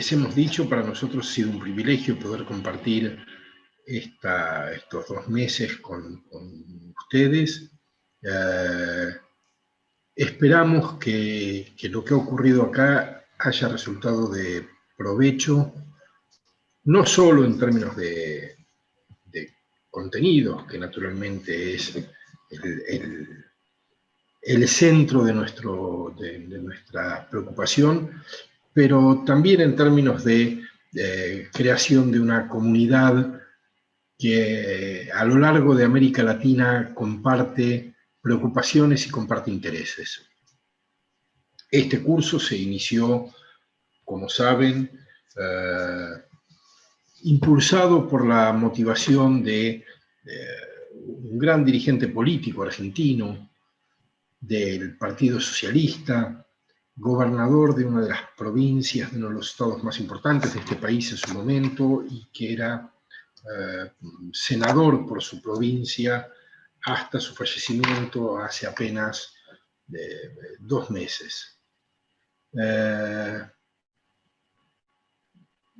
les hemos dicho, para nosotros ha sido un privilegio poder compartir estos 2 meses con ustedes. Esperamos que lo que ha ocurrido acá haya resultado de provecho, no solo en términos de contenidos, que naturalmente es el centro de nuestra preocupación, pero también en términos de creación de una comunidad que a lo largo de América Latina comparte preocupaciones y comparte intereses. Este curso se inició, como saben, impulsado por la motivación de un gran dirigente político argentino del Partido Socialista, gobernador de una de las provincias, de uno de los estados más importantes de este país en su momento, y que era senador por su provincia hasta su fallecimiento hace apenas 2 meses.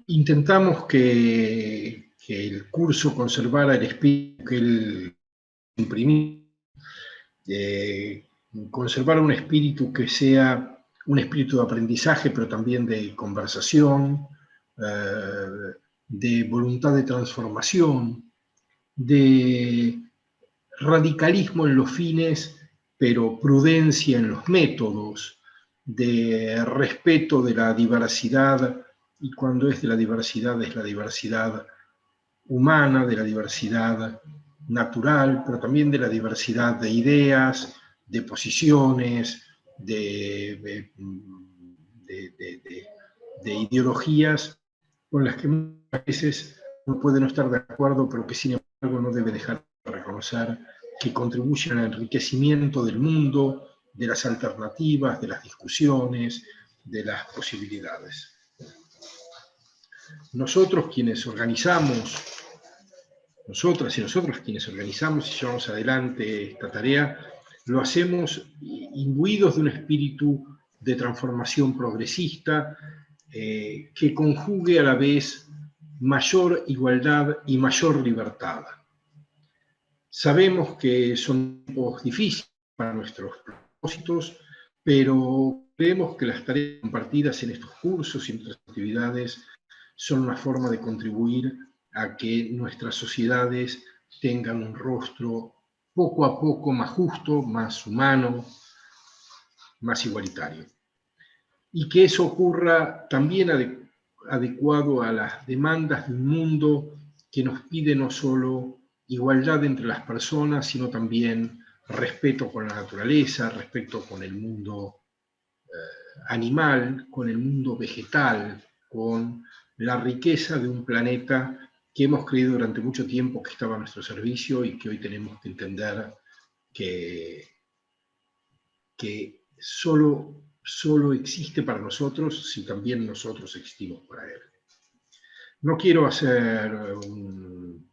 Intentamos que el curso conservara el espíritu que él imprimía, conservar un espíritu que sea un espíritu de aprendizaje, pero también de conversación, de voluntad de transformación, de radicalismo en los fines, pero prudencia en los métodos, de respeto de la diversidad, y cuando es de la diversidad humana, de la diversidad natural, pero también de la diversidad de ideas, de posiciones, de ideologías con las que muchas veces uno puede no estar de acuerdo, pero que sin embargo no debe dejar de reconocer que contribuyen al enriquecimiento del mundo, de las alternativas, de las discusiones, de las posibilidades. Nosotras y nosotros quienes organizamos y llevamos adelante esta tarea, lo hacemos imbuidos de un espíritu de transformación progresista que conjugue a la vez mayor igualdad y mayor libertad. Sabemos que son tiempos difíciles para nuestros propósitos, pero creemos que las tareas compartidas en estos cursos y en otras actividades son una forma de contribuir a que nuestras sociedades tengan un rostro poco a poco más justo, más humano, más igualitario. Y que eso ocurra también adecuado a las demandas de un mundo que nos pide no solo igualdad entre las personas, sino también respeto con la naturaleza, respeto con el mundo animal, con el mundo vegetal, con la riqueza de un planeta que hemos creído durante mucho tiempo que estaba a nuestro servicio y que hoy tenemos que entender que solo existe para nosotros si también nosotros existimos para él. No quiero hacer un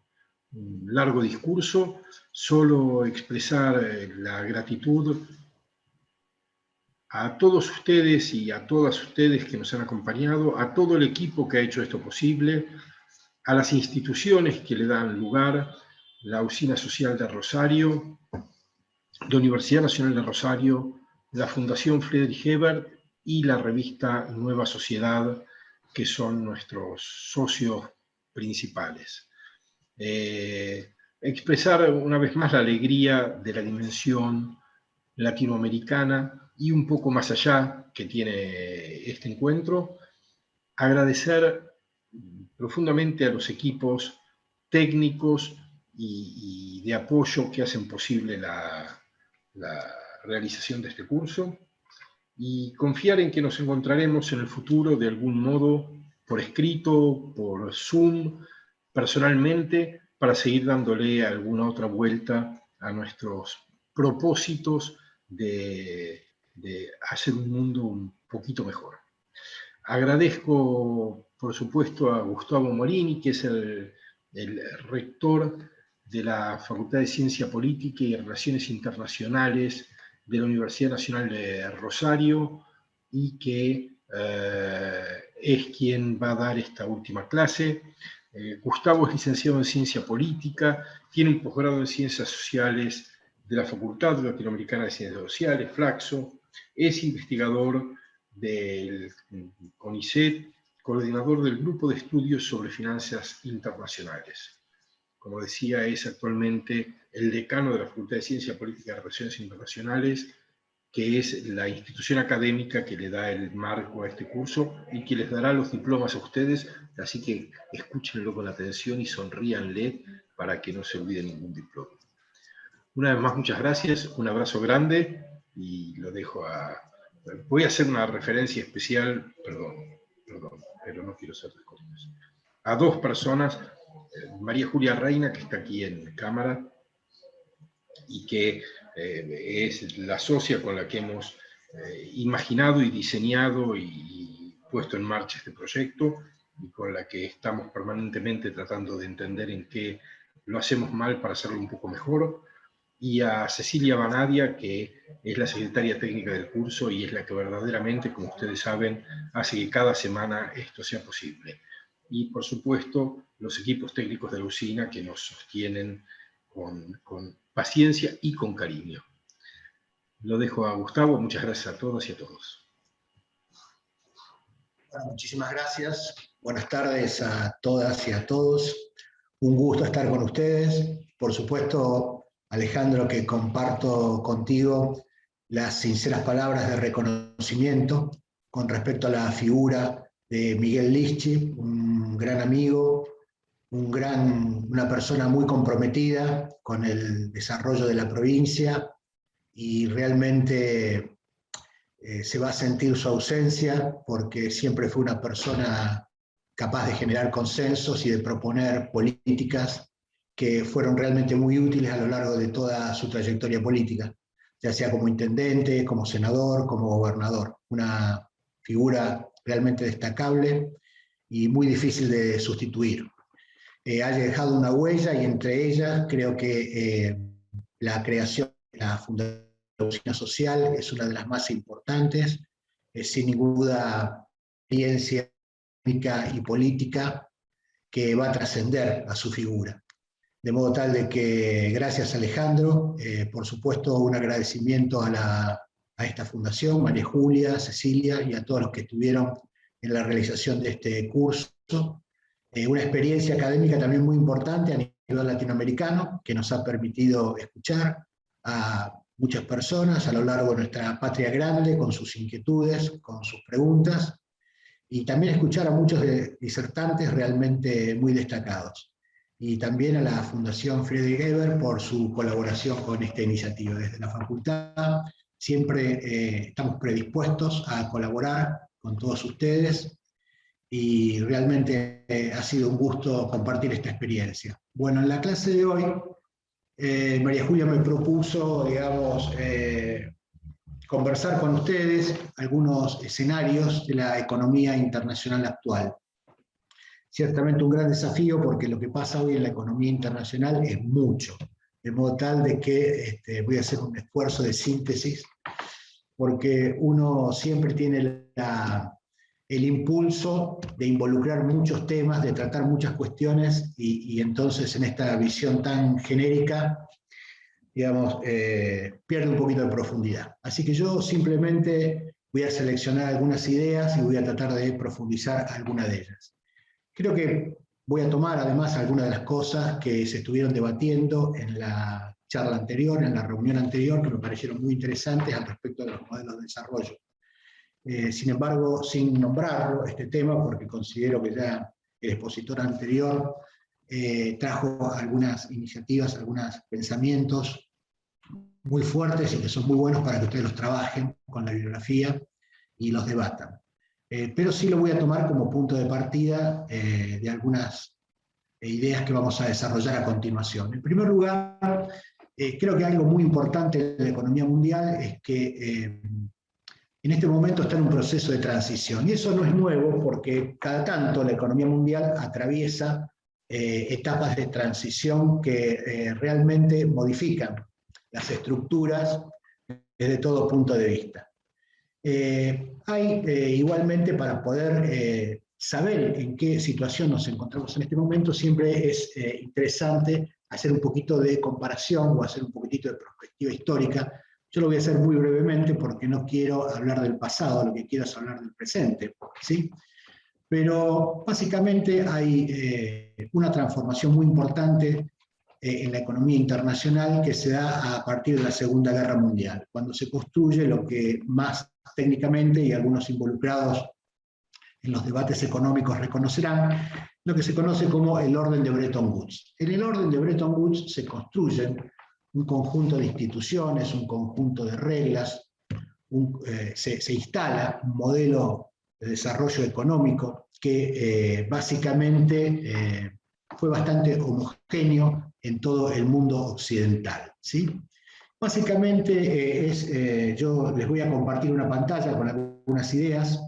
largo discurso, solo expresar la gratitud a todos ustedes y a todas ustedes que nos han acompañado, a todo el equipo que ha hecho esto posible, a las instituciones que le dan lugar, la Usina Social de Rosario, la Universidad Nacional de Rosario, la Fundación Friedrich Ebert y la revista Nueva Sociedad, que son nuestros socios principales. Expresar una vez más la alegría de la dimensión latinoamericana y un poco más allá que tiene este encuentro. Agradecer profundamente a los equipos técnicos y de apoyo que hacen posible la realización de este curso y confiar en que nos encontraremos en el futuro de algún modo, por escrito, por Zoom, personalmente, para seguir dándole alguna otra vuelta a nuestros propósitos de hacer un mundo un poquito mejor. Agradezco, por supuesto, a Gustavo Morini, que es el rector de la Facultad de Ciencia Política y Relaciones Internacionales de la Universidad Nacional de Rosario, y que es quien va a dar esta última clase. Gustavo es licenciado en Ciencia Política, tiene un posgrado en Ciencias Sociales de la Facultad Latinoamericana de Ciencias Sociales, Flaxo, es investigador del CONICET, coordinador del Grupo de Estudios sobre Finanzas Internacionales. Como decía, es actualmente el decano de la Facultad de Ciencia Política y Relaciones Internacionales, que es la institución académica que le da el marco a este curso y que les dará los diplomas a ustedes, así que escúchenlo con atención y sonríanle para que no se olvide ningún diploma. Una vez más, muchas gracias, un abrazo grande y lo dejo a... Voy a hacer una referencia especial, perdón, pero no quiero hacer descortes. A dos personas, María Julia Reina, que está aquí en cámara, y que es la socia con la que hemos imaginado y diseñado y puesto en marcha este proyecto, y con la que estamos permanentemente tratando de entender en qué lo hacemos mal para hacerlo un poco mejor, y a Cecilia Banadia, que es la secretaria técnica del curso y es la que verdaderamente, como ustedes saben, hace que cada semana esto sea posible. Y por supuesto, los equipos técnicos de la usina que nos sostienen con paciencia y con cariño. Lo dejo a Gustavo, muchas gracias a todas y a todos. Bueno, muchísimas gracias. Buenas tardes a todas y a todos. Un gusto estar con ustedes. Por supuesto, Alejandro, que comparto contigo las sinceras palabras de reconocimiento con respecto a la figura de Miguel Lischy, un gran amigo, una persona muy comprometida con el desarrollo de la provincia, y realmente se va a sentir su ausencia porque siempre fue una persona capaz de generar consensos y de proponer políticas que fueron realmente muy útiles a lo largo de toda su trayectoria política, ya sea como intendente, como senador, como gobernador. Una figura realmente destacable y muy difícil de sustituir. Ha dejado una huella, y entre ellas creo que la creación de la Fundación Social es una de las más importantes, sin ninguna duda ciencia y política que va a trascender a su figura. De modo tal de que gracias Alejandro, por supuesto un agradecimiento a esta fundación, María Julia, Cecilia y a todos los que estuvieron en la realización de este curso. Una experiencia académica también muy importante a nivel latinoamericano, que nos ha permitido escuchar a muchas personas a lo largo de nuestra patria grande, con sus inquietudes, con sus preguntas, y también escuchar a muchos disertantes realmente muy destacados. Y también a la Fundación Friedrich Ebert por su colaboración con esta iniciativa. Desde la facultad siempre estamos predispuestos a colaborar con todos ustedes, y realmente ha sido un gusto compartir esta experiencia. Bueno, en la clase de hoy, María Julia me propuso, digamos, conversar con ustedes algunos escenarios de la economía internacional actual. Ciertamente un gran desafío, porque lo que pasa hoy en la economía internacional es mucho, de modo tal de que voy a hacer un esfuerzo de síntesis, porque uno siempre tiene el impulso de involucrar muchos temas, de tratar muchas cuestiones, y entonces en esta visión tan genérica, digamos, pierde un poquito de profundidad. Así que yo simplemente voy a seleccionar algunas ideas y voy a tratar de profundizar algunas de ellas. Creo que voy a tomar además algunas de las cosas que se estuvieron debatiendo en la charla anterior, en la reunión anterior, que me parecieron muy interesantes al respecto de los modelos de desarrollo. Sin embargo, sin nombrarlo, este tema, porque considero que ya el expositor anterior trajo algunas iniciativas, algunos pensamientos muy fuertes y que son muy buenos para que ustedes los trabajen con la bibliografía y los debatan. Pero sí lo voy a tomar como punto de partida de algunas ideas que vamos a desarrollar a continuación. En primer lugar, creo que algo muy importante en la economía mundial es que en este momento está en un proceso de transición, y eso no es nuevo porque cada tanto la economía mundial atraviesa etapas de transición que realmente modifican las estructuras desde todo punto de vista. Igualmente, para poder saber en qué situación nos encontramos en este momento, siempre es interesante hacer un poquito de comparación o hacer un poquitito de perspectiva histórica. Yo lo voy a hacer muy brevemente porque no quiero hablar del pasado, lo que quiero es hablar del presente, ¿sí? Pero básicamente hay una transformación muy importante en la economía internacional que se da a partir de la Segunda Guerra Mundial, cuando se construye lo que más técnicamente, y algunos involucrados en los debates económicos reconocerán, lo que se conoce como el orden de Bretton Woods. En el orden de Bretton Woods se construyen un conjunto de instituciones, un conjunto de reglas, se instala un modelo de desarrollo económico que básicamente fue bastante homogéneo en todo el mundo occidental, ¿sí? Básicamente yo les voy a compartir una pantalla con algunas ideas.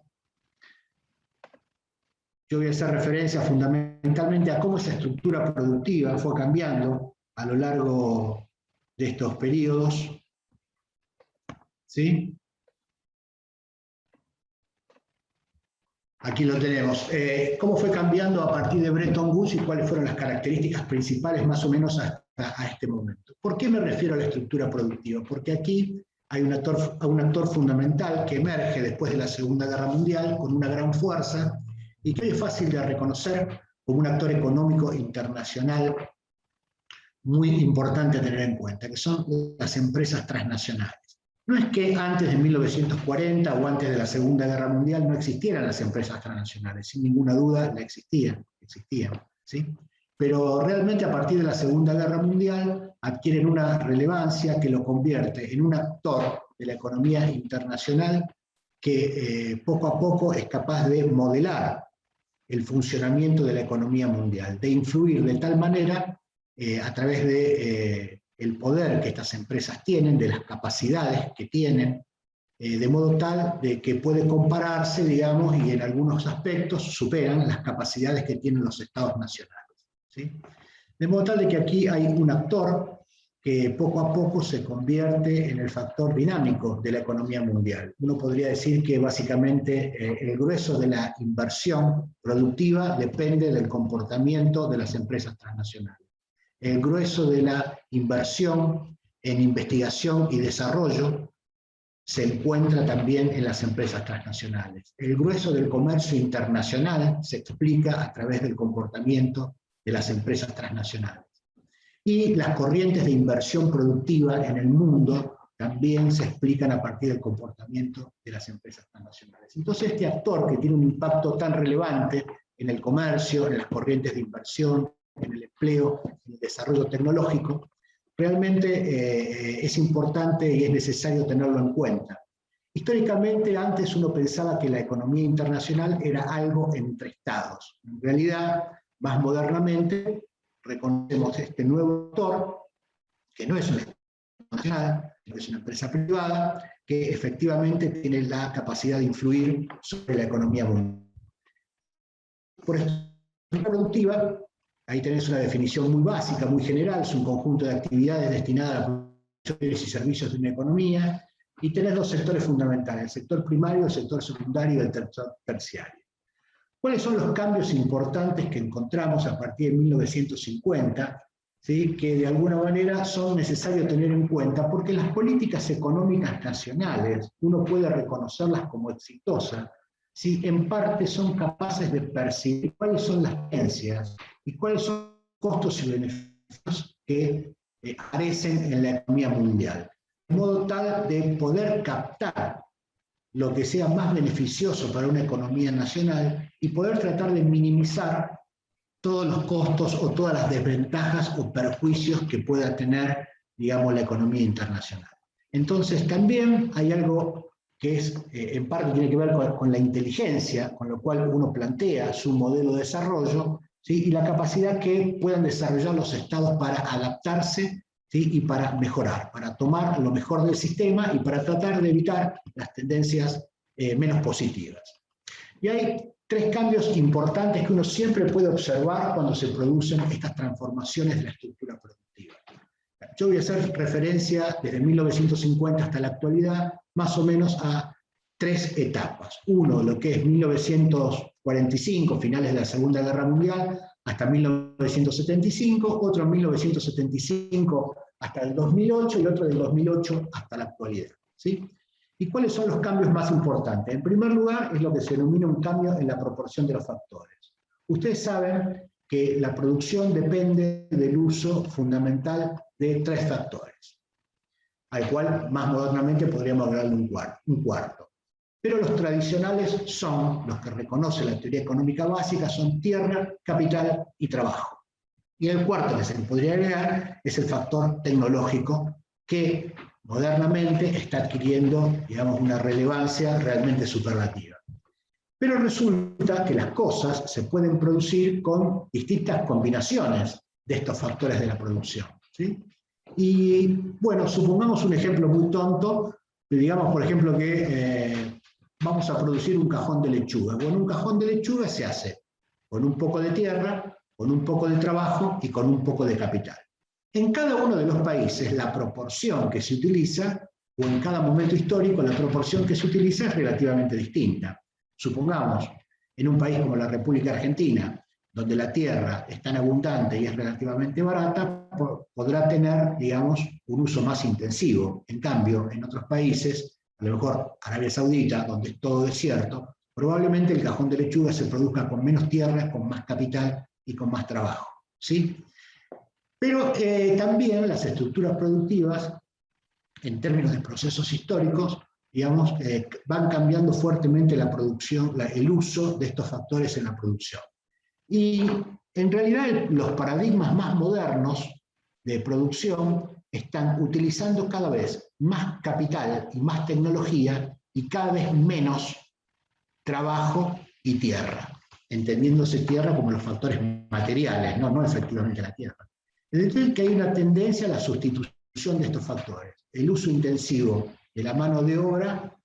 Yo voy a hacer referencia fundamentalmente a cómo esa estructura productiva fue cambiando a lo largo de estos periodos, ¿sí? Aquí lo tenemos. ¿Cómo fue cambiando a partir de Bretton Woods y cuáles fueron las características principales más o menos hasta este momento? ¿Por qué me refiero a la estructura productiva? Porque aquí hay un actor fundamental que emerge después de la Segunda Guerra Mundial con una gran fuerza y que hoy es fácil de reconocer como un actor económico internacional muy importante a tener en cuenta, que son las empresas transnacionales. No es que antes de 1940 o antes de la Segunda Guerra Mundial no existieran las empresas transnacionales, sin ninguna duda existían, ¿sí? Pero realmente a partir de la Segunda Guerra Mundial adquieren una relevancia que lo convierte en un actor de la economía internacional que poco a poco es capaz de modelar el funcionamiento de la economía mundial, de influir de tal manera a través de el poder que estas empresas tienen, de las capacidades que tienen, de modo tal de que puede compararse, digamos, y en algunos aspectos superan las capacidades que tienen los estados nacionales, ¿sí? De modo tal de que aquí hay un actor que poco a poco se convierte en el factor dinámico de la economía mundial. Uno podría decir que básicamente el grueso de la inversión productiva depende del comportamiento de las empresas transnacionales. El grueso de la inversión en investigación y desarrollo se encuentra también en las empresas transnacionales. El grueso del comercio internacional se explica a través del comportamiento de las empresas transnacionales. Y las corrientes de inversión productiva en el mundo también se explican a partir del comportamiento de las empresas transnacionales. Entonces este actor que tiene un impacto tan relevante en el comercio, en las corrientes de inversión, en el empleo, en el desarrollo tecnológico, realmente es importante y es necesario tenerlo en cuenta. Históricamente antes uno pensaba que la economía internacional era algo entre estados. En realidad, más modernamente, reconocemos este nuevo actor, que no es una empresa nacional, es una empresa privada, que efectivamente tiene la capacidad de influir sobre la economía mundial. Por esto, la productiva, ahí tenés una definición muy básica, muy general, es un conjunto de actividades destinadas a la producción de bienes y servicios de una economía, y tenés dos sectores fundamentales, el sector primario, el sector secundario y el sector terciario. ¿Cuáles son los cambios importantes que encontramos a partir de 1950, ¿sí? Que de alguna manera son necesarios tener en cuenta? Porque las políticas económicas nacionales, uno puede reconocerlas como exitosas, si en parte son capaces de percibir cuáles son las tendencias y cuáles son los costos y beneficios que aparecen en la economía mundial, de modo tal de poder captar lo que sea más beneficioso para una economía nacional y poder tratar de minimizar todos los costos o todas las desventajas o perjuicios que pueda tener, digamos, la economía internacional. Entonces también hay algo que es, en parte tiene que ver con la inteligencia, con lo cual uno plantea su modelo de desarrollo, ¿sí? Y la capacidad que puedan desarrollar los estados para adaptarse, ¿sí? Y para mejorar, para tomar lo mejor del sistema y para tratar de evitar las tendencias menos positivas. Y hay tres cambios importantes que uno siempre puede observar cuando se producen estas transformaciones de la estructura productiva. Yo voy a hacer referencia desde 1950 hasta la actualidad, más o menos a tres etapas. Uno, lo que es 1945, finales de la Segunda Guerra Mundial, hasta 1975, otro en 1975 hasta el 2008 y otro del 2008 hasta la actualidad, ¿sí? ¿Y cuáles son los cambios más importantes? En primer lugar, es lo que se denomina un cambio en la proporción de los factores. Ustedes saben que la producción depende del uso fundamental de tres factores, al cual más modernamente podríamos agregarle un cuarto. Pero los tradicionales son, los que reconoce la teoría económica básica, son tierra, capital y trabajo. Y el cuarto que se le podría agregar es el factor tecnológico, que modernamente está adquiriendo, digamos, una relevancia realmente superlativa. Pero resulta que las cosas se pueden producir con distintas combinaciones de estos factores de la producción, ¿sí? Y bueno, supongamos un ejemplo muy tonto, digamos por ejemplo que vamos a producir un cajón de lechuga. Bueno, un cajón de lechuga se hace con un poco de tierra, con un poco de trabajo y con un poco de capital. En cada uno de los países la proporción que se utiliza, o en cada momento histórico la proporción que se utiliza es relativamente distinta. Supongamos, en un país como la República Argentina, donde la tierra es tan abundante y es relativamente barata, podrá tener, digamos, un uso más intensivo. En cambio, en otros países, a lo mejor Arabia Saudita, donde es todo desierto, probablemente el cajón de lechuga se produzca con menos tierra, con más capital y con más trabajo, ¿sí? Pero también las estructuras productivas, en términos de procesos históricos, digamos, van cambiando fuertemente la producción, el uso de estos factores en la producción. Y en realidad los paradigmas más modernos de producción están utilizando cada vez más capital y más tecnología y cada vez menos trabajo y tierra, entendiéndose tierra como los factores materiales, no efectivamente la tierra. Es decir, que hay una tendencia a la sustitución de estos factores. El uso intensivo de la mano de obra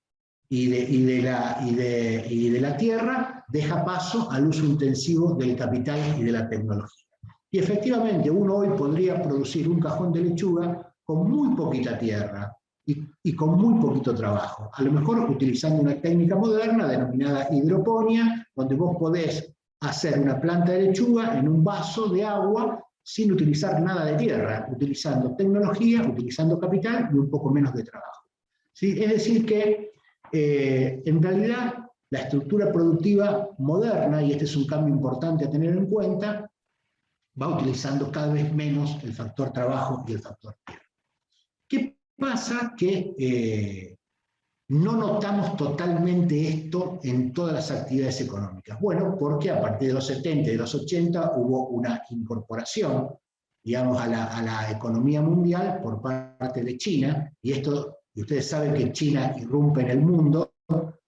y de la tierra deja paso al uso intensivo del capital y de la tecnología. Y efectivamente, uno hoy podría producir un cajón de lechuga con muy poquita tierra y con muy poquito trabajo. A lo mejor utilizando una técnica moderna denominada hidroponía, donde vos podés hacer una planta de lechuga en un vaso de agua sin utilizar nada de tierra, utilizando tecnología, utilizando capital y un poco menos de trabajo, ¿sí? Es decir que en realidad la estructura productiva moderna, y este es un cambio importante a tener en cuenta, va utilizando cada vez menos el factor trabajo y el factor tierra. ¿Qué pasa? Que no notamos totalmente esto en todas las actividades económicas. Bueno, porque a partir de los 70 y de los 80 hubo una incorporación, digamos, a la economía mundial por parte de China, y ustedes saben que China irrumpe en el mundo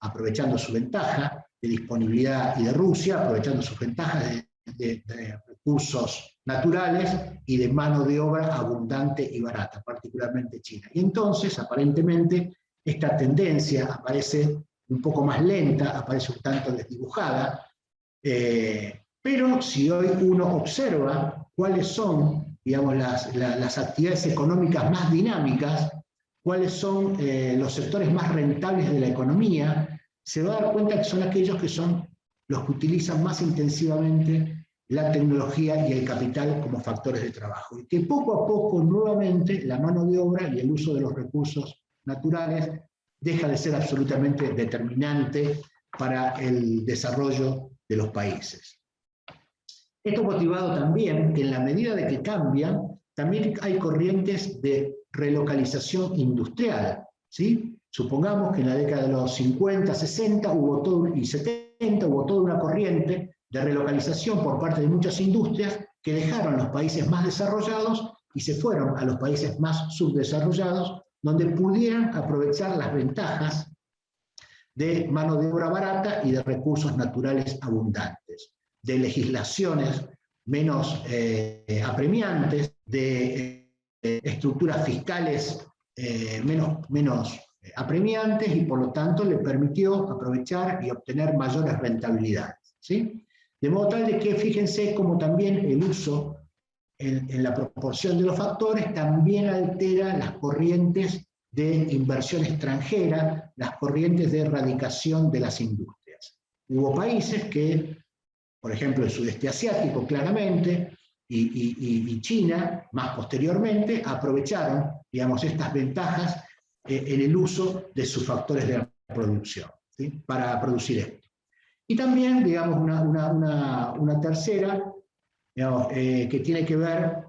aprovechando su ventaja de disponibilidad, y de Rusia aprovechando sus ventajas de recursos naturales y de mano de obra abundante y barata, particularmente China. Y entonces, aparentemente, esta tendencia aparece un poco más lenta, aparece un tanto desdibujada, pero si hoy uno observa cuáles son, digamos, las actividades económicas más dinámicas, cuáles son los sectores más rentables de la economía, se va a dar cuenta que son aquellos que son los que utilizan más intensivamente la tecnología y el capital como factores de trabajo. Y que poco a poco, nuevamente, la mano de obra y el uso de los recursos naturales deja de ser absolutamente determinante para el desarrollo de los países. Esto motivado también que en la medida de que cambian, también hay corrientes de relocalización industrial, ¿sí? Supongamos que en la década de los 50, 60 y 70 hubo toda una corriente de relocalización por parte de muchas industrias que dejaron los países más desarrollados y se fueron a los países más subdesarrollados, donde pudieran aprovechar las ventajas de mano de obra barata y de recursos naturales abundantes, de legislaciones menos apremiantes, de estructuras fiscales menos apremiantes, y por lo tanto le permitió aprovechar y obtener mayores rentabilidades, ¿sí? De modo tal de que fíjense cómo también el uso en la proporción de los factores también altera las corrientes de inversión extranjera, las corrientes de erradicación de las industrias. Hubo países que, por ejemplo, el sudeste asiático claramente, y China, más posteriormente, aprovecharon, digamos, estas ventajas en el uso de sus factores de producción, ¿sí?, para producir esto. Y también, digamos, una tercera, digamos, que tiene que ver,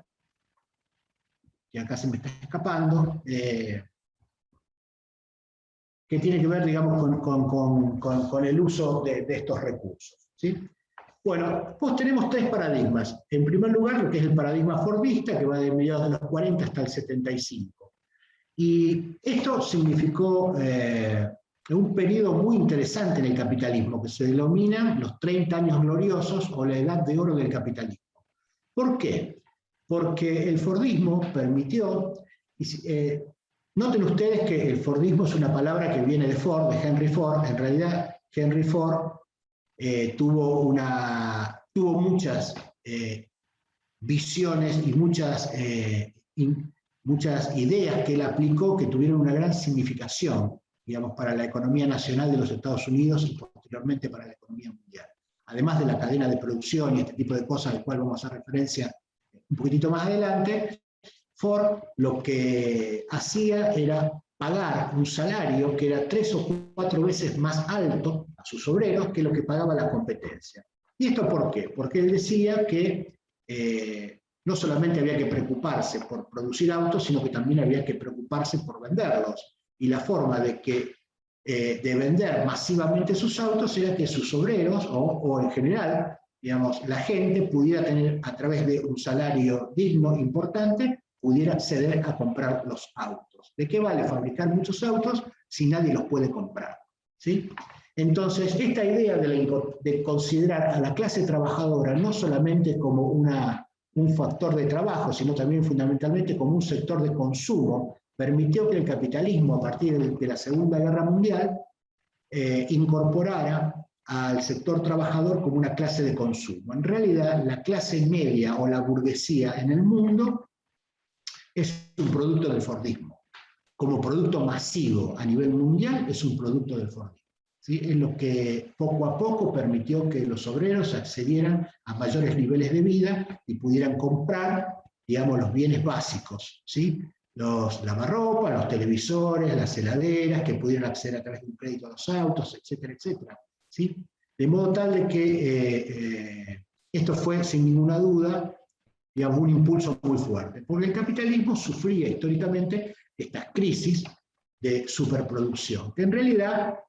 que acá se me está escapando, que tiene que ver, digamos, con el uso de estos recursos, ¿sí? Bueno, pues tenemos tres paradigmas. En primer lugar, lo que es el paradigma fordista, que va de mediados de los 40 hasta el 75. Y esto significó un periodo muy interesante en el capitalismo, que se denomina los 30 años gloriosos o la edad de oro del capitalismo. ¿Por qué? Porque el fordismo permitió, noten ustedes que el fordismo es una palabra que viene de Ford, de Henry Ford. En realidad, Henry Ford tuvo muchas visiones y muchas ideas que él aplicó que tuvieron una gran significación, digamos, para la economía nacional de los Estados Unidos y posteriormente para la economía mundial. Además de la cadena de producción y este tipo de cosas, al cual vamos a hacer referencia un poquitito más adelante, Ford lo que hacía era pagar un salario que era 3 o 4 veces más alto a sus obreros que lo que pagaba la competencia. ¿Y esto por qué? Porque él decía que no solamente había que preocuparse por producir autos, sino que también había que preocuparse por venderlos. Y la forma de vender masivamente sus autos era que sus obreros, o en general, digamos, la gente pudiera tener, a través de un salario digno, importante, pudiera acceder a comprar los autos. ¿De qué vale fabricar muchos autos si nadie los puede comprar? ¿Sí? Entonces, esta idea de considerar a la clase trabajadora no solamente como un factor de trabajo, sino también fundamentalmente como un sector de consumo, permitió que el capitalismo, a partir de la Segunda Guerra Mundial, incorporara al sector trabajador como una clase de consumo. En realidad, la clase media o la burguesía en el mundo es un producto del fordismo. Como producto masivo a nivel mundial, es un producto del fordismo. ¿Sí? Es lo que poco a poco permitió que los obreros accedieran a mayores niveles de vida y pudieran comprar, digamos, los bienes básicos, ¿sí? Los lavarropas, los televisores, las heladeras, que pudieran acceder a través de un crédito a los autos, etcétera, etcétera, ¿sí? De modo tal de que esto fue, sin ninguna duda, digamos, un impulso muy fuerte, porque el capitalismo sufría históricamente estas crisis de superproducción, que en realidad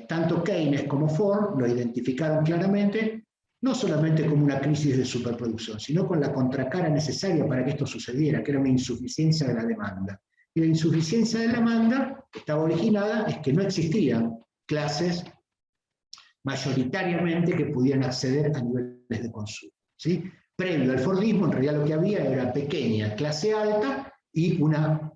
tanto Keynes como Ford lo identificaron claramente, no solamente como una crisis de superproducción, sino con la contracara necesaria para que esto sucediera, que era una insuficiencia de la demanda. Y la insuficiencia de la demanda estaba originada es que no existían clases mayoritariamente que pudieran acceder a niveles de consumo, ¿sí? Previo al fordismo, en realidad lo que había era pequeña clase alta y una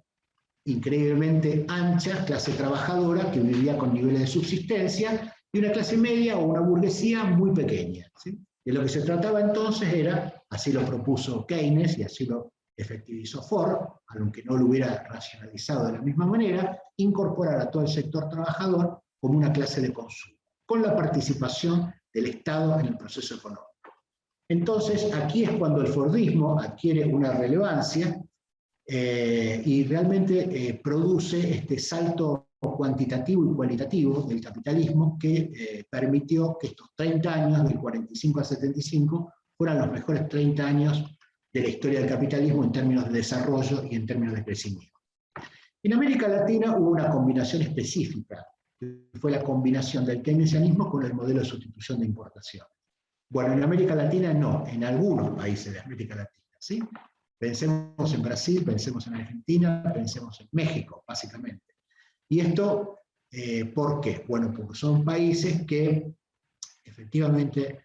increíblemente ancha clase trabajadora que vivía con niveles de subsistencia, y una clase media o una burguesía muy pequeña, ¿sí? De lo que se trataba entonces era, así lo propuso Keynes y así lo efectivizó Ford, aunque no lo hubiera racionalizado de la misma manera, incorporar a todo el sector trabajador como una clase de consumo, con la participación del Estado en el proceso económico. Entonces, aquí es cuando el fordismo adquiere una relevancia y realmente produce este salto cuantitativo y cualitativo del capitalismo que permitió que estos 30 años, del 45 al 75, fueran los mejores 30 años de la historia del capitalismo en términos de desarrollo y en términos de crecimiento. En América Latina hubo una combinación específica, que fue la combinación del keynesianismo con el modelo de sustitución de importación. Bueno, en América Latina no, en algunos países de América Latina, ¿sí? Pensemos en Brasil, pensemos en Argentina, pensemos en México, básicamente. ¿Y esto por qué? Bueno, porque son países que efectivamente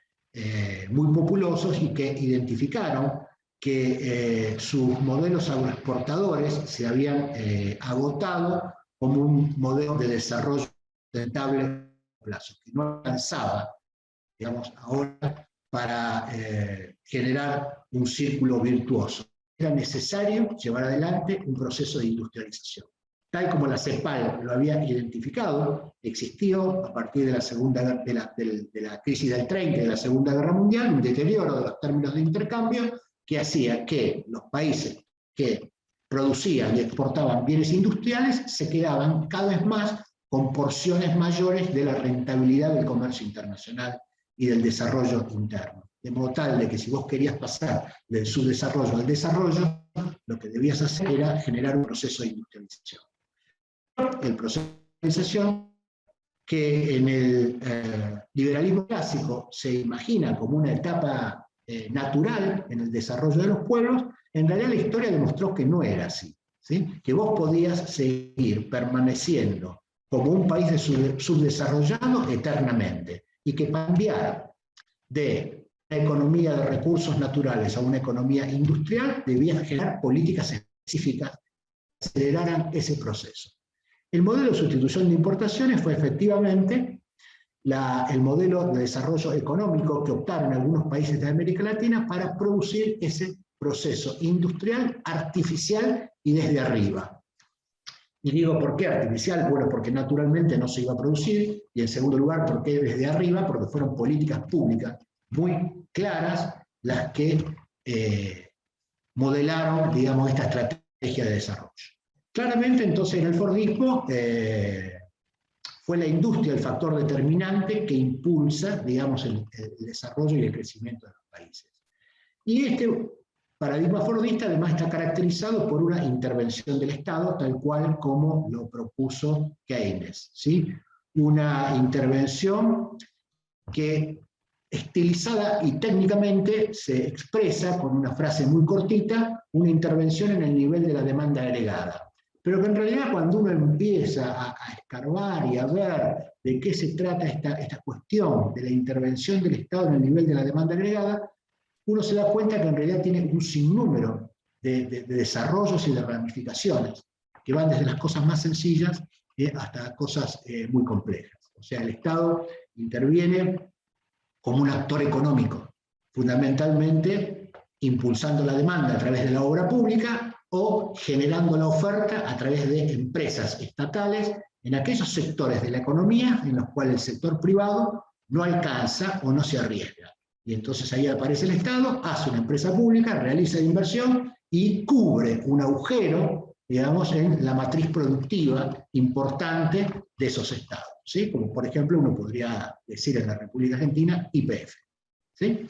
muy populosos y que identificaron que sus modelos agroexportadores se habían agotado como un modelo de desarrollo sustentable a largo plazo, que no alcanzaba, digamos, ahora para generar un círculo virtuoso. Era necesario llevar adelante un proceso de industrialización. tal como la CEPAL lo había identificado, existió a partir de la crisis del 30 y de la Segunda Guerra Mundial un deterioro de los términos de intercambio que hacía que los países que producían y exportaban bienes industriales se quedaban cada vez más con porciones mayores de la rentabilidad del comercio internacional y del desarrollo interno. De modo tal de que si vos querías pasar del subdesarrollo al desarrollo, lo que debías hacer era generar un proceso de industrialización. El proceso de industrialización, que en el liberalismo clásico se imagina como una etapa natural en el desarrollo de los pueblos, en realidad la historia demostró que no era así, ¿sí? Que vos podías seguir permaneciendo como un país subdesarrollado eternamente, y que cambiar de una economía de recursos naturales a una economía industrial debía generar políticas específicas que aceleraran ese proceso. El modelo de sustitución de importaciones fue efectivamente el modelo de desarrollo económico que optaron algunos países de América Latina para producir ese proceso industrial artificial y desde arriba. Y digo, ¿por qué artificial? Bueno, porque naturalmente no se iba a producir, y en segundo lugar, ¿por qué desde arriba? Porque fueron políticas públicas muy claras las que modelaron, digamos, esta estrategia de desarrollo. Claramente, entonces, en el Fordismo fue la industria el factor determinante que impulsa, digamos, el desarrollo y el crecimiento de los países. Y este paradigma fordista además está caracterizado por una intervención del Estado, tal cual como lo propuso Keynes, ¿sí? Una intervención que, estilizada y técnicamente, se expresa con una frase muy cortita, una intervención en el nivel de la demanda agregada. Pero que en realidad cuando uno empieza a escarbar y a ver de qué se trata esta cuestión de la intervención del Estado en el nivel de la demanda agregada, uno se da cuenta que en realidad tiene un sinnúmero de desarrollos y de ramificaciones, que van desde las cosas más sencillas hasta cosas muy complejas. O sea, el Estado interviene como un actor económico, fundamentalmente impulsando la demanda a través de la obra pública o generando la oferta a través de empresas estatales en aquellos sectores de la economía en los cuales el sector privado no alcanza o no se arriesga. Y entonces ahí aparece el Estado, hace una empresa pública, realiza la inversión y cubre un agujero, digamos, en la matriz productiva importante de esos estados, ¿sí? Como por ejemplo uno podría decir en la República Argentina, YPF, ¿sí?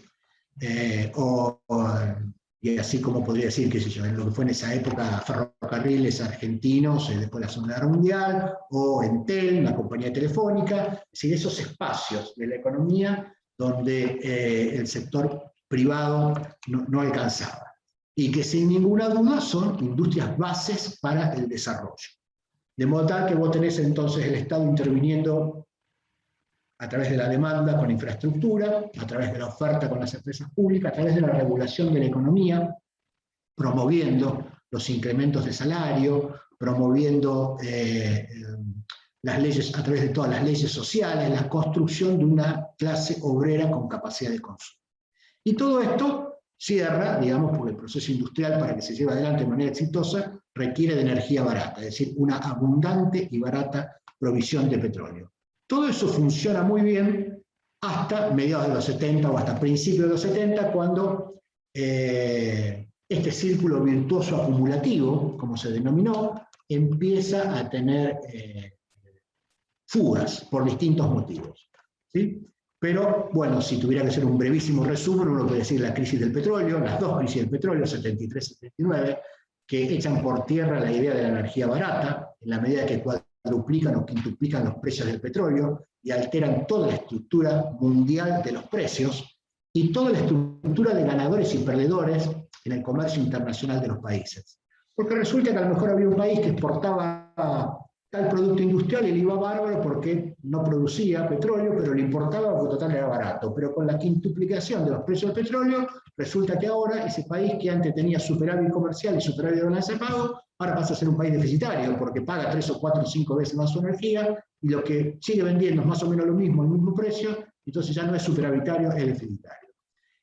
Y así como podría decir, qué sé yo, en lo que fue en esa época Ferrocarriles Argentinos, después de la Segunda Guerra Mundial, o Entel, la compañía telefónica, es decir, esos espacios de la economía donde el sector privado no alcanzaba, y que sin ninguna duda son industrias bases para el desarrollo. De modo tal que vos tenés entonces el Estado interviniendo a través de la demanda con infraestructura, a través de la oferta con las empresas públicas, a través de la regulación de la economía, promoviendo los incrementos de salario, promoviendo las leyes, a través de todas las leyes sociales, la construcción de una clase obrera con capacidad de consumo. Y todo esto cierra, digamos, porque el proceso industrial, para que se lleve adelante de manera exitosa, requiere de energía barata, es decir, una abundante y barata provisión de petróleo. Todo eso funciona muy bien hasta mediados de los 70 o hasta principios de los 70, cuando este círculo virtuoso acumulativo, como se denominó, empieza a tener fugas por distintos motivos, ¿sí? Pero, bueno, si tuviera que hacer un brevísimo resumen, uno puede decir la crisis del petróleo, las dos crisis del petróleo, 73-79, que echan por tierra la idea de la energía barata, en la medida que cuadruplican o quintuplican los precios del petróleo y alteran toda la estructura mundial de los precios y toda la estructura de ganadores y perdedores en el comercio internacional de los países. Porque resulta que a lo mejor había un país que exportaba tal producto industrial y le iba bárbaro porque no producía petróleo, pero lo importaba porque total era barato. Pero con la quintuplicación de los precios del petróleo, resulta que ahora ese país que antes tenía superávit comercial y superávit de balanza de pago, ahora pasa a ser un país deficitario porque paga 3 o 4 o 5 veces más su energía y lo que sigue vendiendo es más o menos lo mismo, el mismo precio, entonces ya no es superavitario, es deficitario.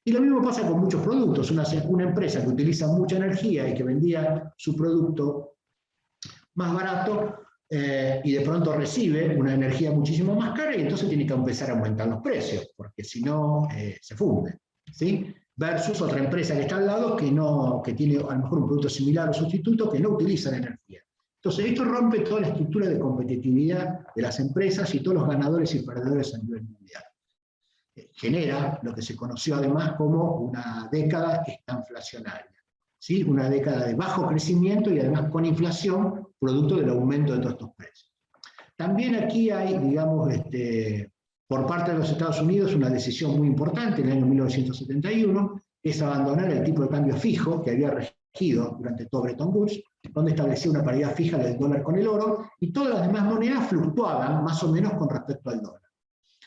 Y lo mismo pasa con muchos productos. Una empresa que utiliza mucha energía y que vendía su producto más barato y de pronto recibe una energía muchísimo más cara y entonces tiene que empezar a aumentar los precios, porque si no se funde, ¿sí? Versus otra empresa que está al lado que tiene a lo mejor un producto similar o sustituto que no utiliza la energía. Entonces esto rompe toda la estructura de competitividad de las empresas y todos los ganadores y perdedores a nivel mundial. Genera lo que se conoció además como una década estanflacionaria, ¿sí? Una década de bajo crecimiento y además con inflación, producto del aumento de todos estos precios. También aquí hay, digamos, por parte de los Estados Unidos una decisión muy importante en el año 1971, que es abandonar el tipo de cambio fijo que había regido durante todo Bretton Woods, donde establecía una paridad fija del dólar con el oro, y todas las demás monedas fluctuaban más o menos con respecto al dólar.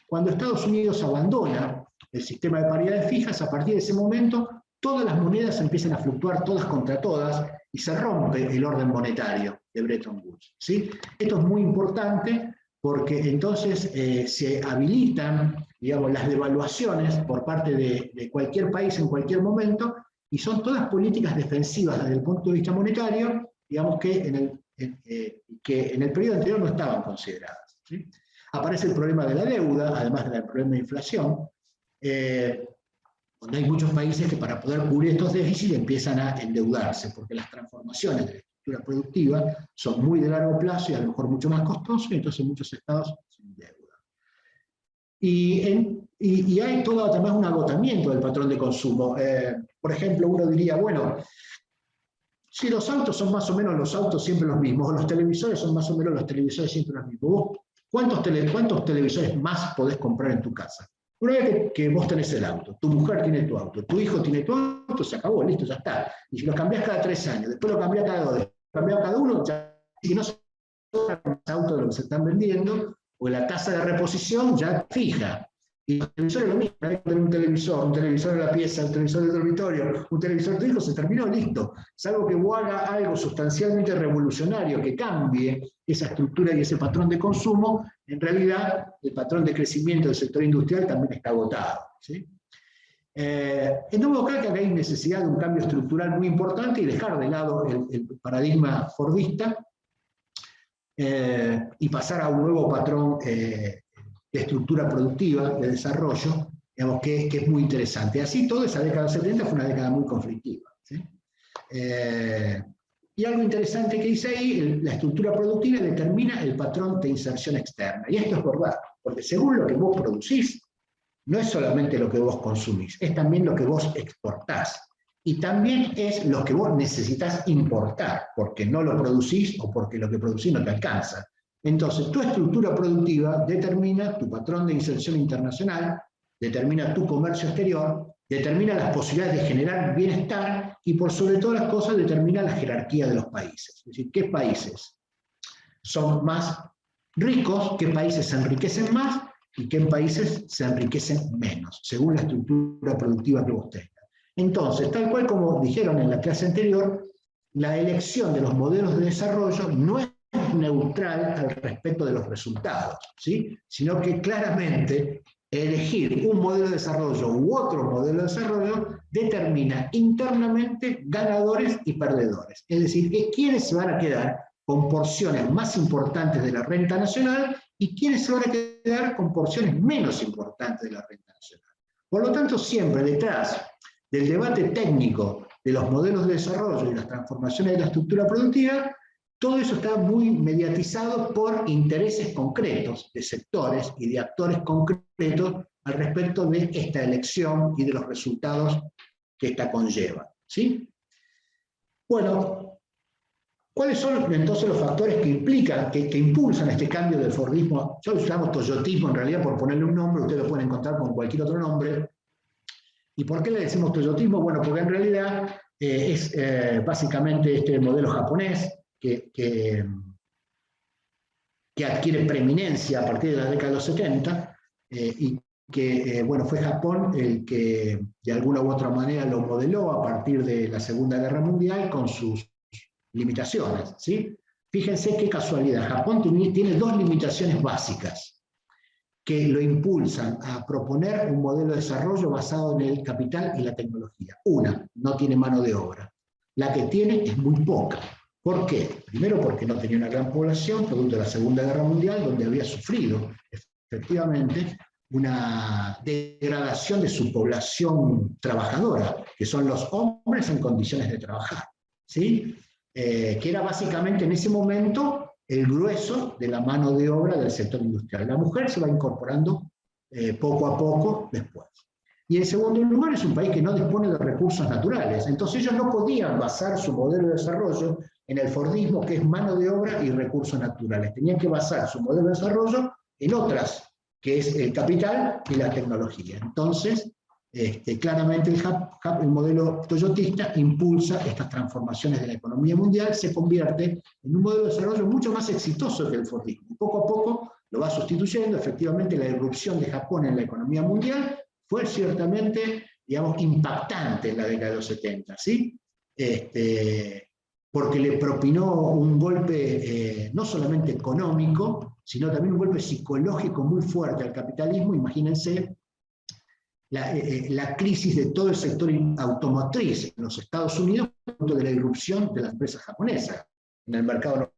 Cuando Estados Unidos abandona el sistema de paridades fijas, a partir de ese momento, todas las monedas empiezan a fluctuar todas contra todas y se rompe el orden monetario de Bretton Woods, ¿sí? Esto es muy importante porque entonces se habilitan, digamos, las devaluaciones por parte de cualquier país en cualquier momento y son todas políticas defensivas desde el punto de vista monetario, digamos que en el periodo anterior no estaban consideradas, ¿sí? Aparece el problema de la deuda, además del problema de inflación, donde hay muchos países que para poder cubrir estos déficits empiezan a endeudarse, porque las transformaciones de la estructura productiva son muy de largo plazo y a lo mejor mucho más costosas, y entonces muchos estados se endeudan. Y hay todo además un agotamiento del patrón de consumo. Por ejemplo, uno diría, bueno, si los autos son más o menos los autos siempre los mismos, o los televisores son más o menos los televisores siempre los mismos, ¿vos ¿cuántos televisores más podés comprar en tu casa? Una vez que vos tenés el auto, tu mujer tiene tu auto, tu hijo tiene tu auto, se acabó, listo, ya está. Y si lo cambiás cada 3 años, después lo cambiás cada 2, después lo cambiás cada 1, ya, si no son los autos de los que se están vendiendo, o la tasa de reposición ya fija. Y los televisores es lo mismo, hay que tener un televisor en la pieza, un televisor del dormitorio, un televisor de tu hijo, se terminó, listo. Salvo que vos hagas algo sustancialmente revolucionario que cambie esa estructura y ese patrón de consumo, en realidad el patrón de crecimiento del sector industrial también está agotado, ¿sí? En nuevo caso que hay necesidad de un cambio estructural muy importante y dejar de lado el paradigma fordista y pasar a un nuevo patrón de estructura productiva, de desarrollo, digamos, que es muy interesante. Así, toda esa década 70 fue una década muy conflictiva, ¿sí? Y algo interesante que dice ahí, la estructura productiva determina el patrón de inserción externa. Y esto es verdad, porque según lo que vos producís, no es solamente lo que vos consumís, es también lo que vos exportás. Y también es lo que vos necesitas importar, porque no lo producís o porque lo que producís no te alcanza. Entonces, tu estructura productiva determina tu patrón de inserción internacional, determina tu comercio exterior, determina las posibilidades de generar bienestar y, por sobre todas las cosas, determina la jerarquía de los países. Es decir, qué países son más ricos, qué países se enriquecen más y qué países se enriquecen menos, según la estructura productiva que vos tengas. Entonces, tal cual como dijeron en la clase anterior, la elección de los modelos de desarrollo no es neutral al respecto de los resultados, ¿sí? Sino que claramente elegir un modelo de desarrollo u otro modelo de desarrollo determina internamente ganadores y perdedores. Es decir, quiénes se van a quedar con porciones más importantes de la renta nacional y quiénes se van a quedar con porciones menos importantes de la renta nacional. Por lo tanto, siempre detrás del debate técnico de los modelos de desarrollo y las transformaciones de la estructura productiva, todo eso está muy mediatizado por intereses concretos de sectores y de actores concretos al respecto de esta elección y de los resultados que esta conlleva, ¿sí? Bueno, ¿cuáles son entonces los factores que implican, que impulsan este cambio del fordismo? Yo lo llamo toyotismo en realidad por ponerle un nombre, ustedes lo pueden encontrar con cualquier otro nombre. ¿Y por qué le decimos toyotismo? Bueno, porque en realidad es básicamente este modelo japonés que adquiere preeminencia a partir de la década de los 70 y que, bueno, fue Japón el que de alguna u otra manera lo modeló a partir de la Segunda Guerra Mundial con sus limitaciones, ¿sí? Fíjense qué casualidad, Japón tiene 2 limitaciones básicas que lo impulsan a proponer un modelo de desarrollo basado en el capital y la tecnología. Una, no tiene mano de obra. La que tiene es muy poca. ¿Por qué? Primero porque no tenía una gran población, producto de la Segunda Guerra Mundial, donde había sufrido efectivamente una degradación de su población trabajadora, que son los hombres en condiciones de trabajar, ¿sí? Que era básicamente en ese momento el grueso de la mano de obra del sector industrial. La mujer se va incorporando poco a poco después. Y en segundo lugar, es un país que no dispone de recursos naturales. Entonces ellos no podían basar su modelo de desarrollo en el fordismo, que es mano de obra y recursos naturales. Tenían que basar su modelo de desarrollo en otras, que es el capital y la tecnología. Entonces, claramente el modelo toyotista impulsa estas transformaciones de la economía mundial, se convierte en un modelo de desarrollo mucho más exitoso que el fordismo. Poco a poco lo va sustituyendo. Efectivamente, la irrupción de Japón en la economía mundial fue ciertamente, digamos, impactante en la década de los 70, ¿sí? Porque le propinó un golpe no solamente económico, sino también un golpe psicológico muy fuerte al capitalismo. Imagínense la crisis de todo el sector automotriz en los Estados Unidos, producto de la irrupción de las empresas japonesas en el mercado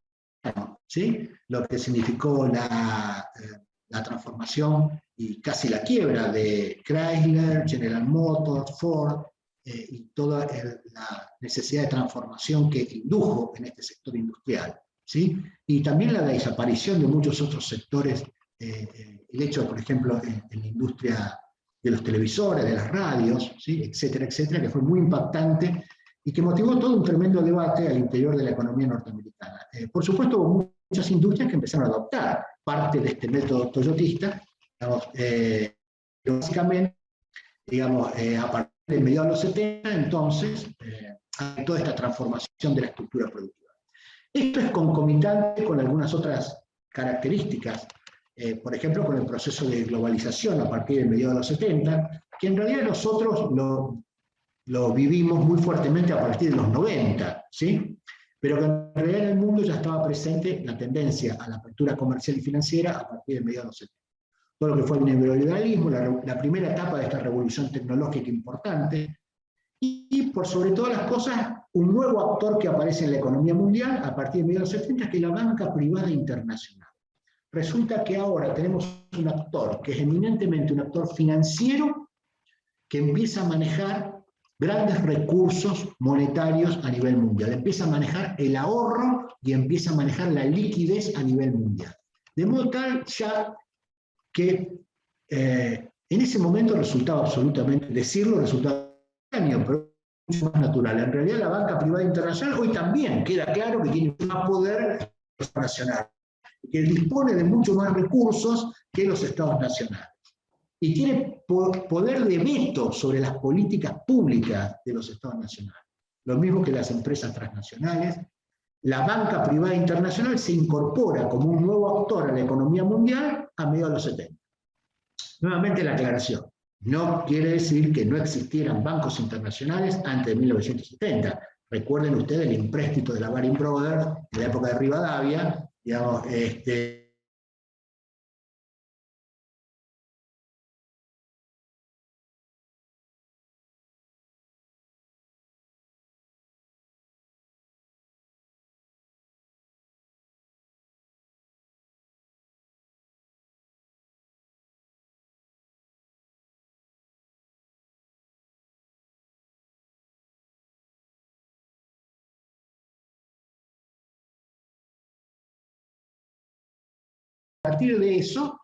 norteamericano, ¿sí? Lo que significó la transformación y casi la quiebra de Chrysler, General Motors, Ford, y toda la necesidad de transformación que indujo en este sector industrial, ¿sí? Y también la desaparición de muchos otros sectores, el hecho, por ejemplo, en la industria de los televisores, de las radios, ¿sí? Etcétera, etcétera, que fue muy impactante y que motivó todo un tremendo debate al interior de la economía norteamericana. Por supuesto, hubo muchas industrias que empezaron a adoptar parte de este método toyotista, digamos, básicamente, digamos, a partir de mediados de los 70, entonces, hay toda esta transformación de la estructura productiva. Esto es concomitante con algunas otras características, por ejemplo, con el proceso de globalización a partir de mediados de los 70, que en realidad nosotros lo vivimos muy fuertemente a partir de los 90, ¿sí? Pero que en realidad en el mundo ya estaba presente la tendencia a la apertura comercial y financiera a partir de mediados de los 70. Todo lo que fue el neoliberalismo, la primera etapa de esta revolución tecnológica importante, y por sobre todas las cosas, un nuevo actor que aparece en la economía mundial a partir de mediados de los 70, que es la banca privada internacional. Resulta que ahora tenemos un actor que es eminentemente un actor financiero que empieza a manejar grandes recursos monetarios a nivel mundial, empieza a manejar el ahorro y empieza a manejar la liquidez a nivel mundial. De modo tal ya que en ese momento resultaba absolutamente, decirlo resultaba extraño, pero mucho más natural. En realidad la banca privada internacional hoy también queda claro que tiene más poder nacional, que dispone de mucho más recursos que los estados nacionales. Y tiene poder de veto sobre las políticas públicas de los estados nacionales. Lo mismo que las empresas transnacionales. La banca privada internacional se incorpora como un nuevo actor a la economía mundial a mediados de los 70. Nuevamente la aclaración. No quiere decir que no existieran bancos internacionales antes de 1970. Recuerden ustedes el empréstito de la Baring Brothers en la época de Rivadavia, digamos, a partir de eso,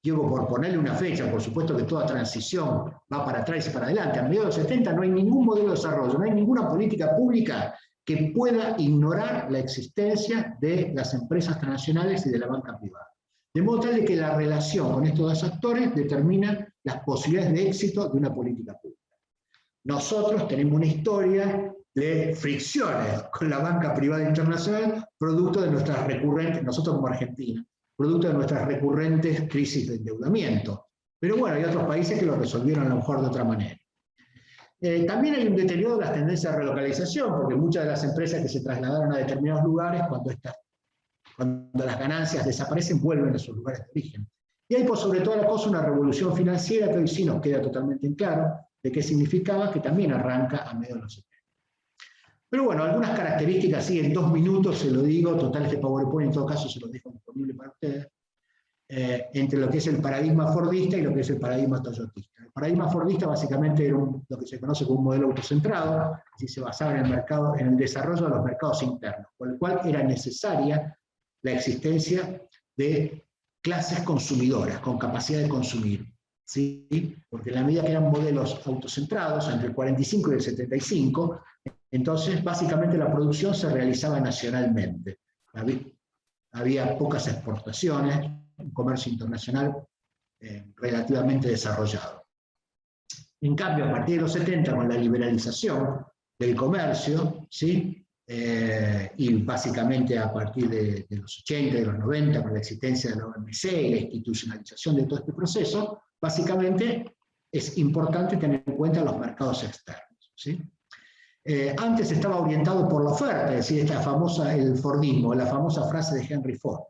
digo, por ponerle una fecha, por supuesto que toda transición va para atrás y para adelante. A mediados de los 70 no hay ningún modelo de desarrollo, no hay ninguna política pública que pueda ignorar la existencia de las empresas transnacionales y de la banca privada. De modo tal de que la relación con estos dos actores determina las posibilidades de éxito de una política pública. Nosotros tenemos una historia de fricciones con la banca privada internacional, producto de nuestras recurrentes, nosotros como Argentina, producto de nuestras recurrentes crisis de endeudamiento. Pero bueno, hay otros países que lo resolvieron a lo mejor de otra manera. También hay un deterioro de las tendencias de relocalización, porque muchas de las empresas que se trasladaron a determinados lugares, cuando las ganancias desaparecen, vuelven a sus lugares de origen. Y hay por sobre toda la cosa una revolución financiera que hoy sí nos queda totalmente en claro de qué significaba, que también arranca a mediados de los 70. Pero bueno, algunas características, sí, en 2 minutos se lo digo, total este PowerPoint en todo caso se lo dejo disponible para ustedes, entre lo que es el paradigma fordista y lo que es el paradigma toyotista. El paradigma fordista básicamente era lo que se conoce como un modelo autocentrado, así se basaba en el mercado, en el desarrollo de los mercados internos, por el cual era necesaria la existencia de clases consumidoras con capacidad de consumir, ¿sí? Porque en la medida que eran modelos autocentrados, entre el 45 y el 75, entonces básicamente la producción se realizaba nacionalmente. Había pocas exportaciones, un comercio internacional relativamente desarrollado. En cambio, a partir de los 70, con la liberalización del comercio, ¿sí? Y básicamente a partir de los 80, de los 90, con la existencia de la OMC y la institucionalización de todo este proceso, básicamente es importante tener en cuenta los mercados externos, ¿sí? Antes estaba orientado por la oferta, es decir, el Fordismo, la famosa frase de Henry Ford.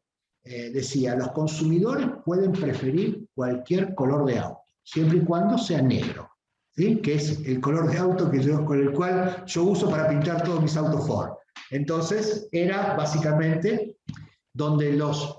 Decía, los consumidores pueden preferir cualquier color de auto, siempre y cuando sea negro, ¿sí? Que es el color de auto con el cual yo uso para pintar todos mis autos Ford. Entonces, era básicamente donde los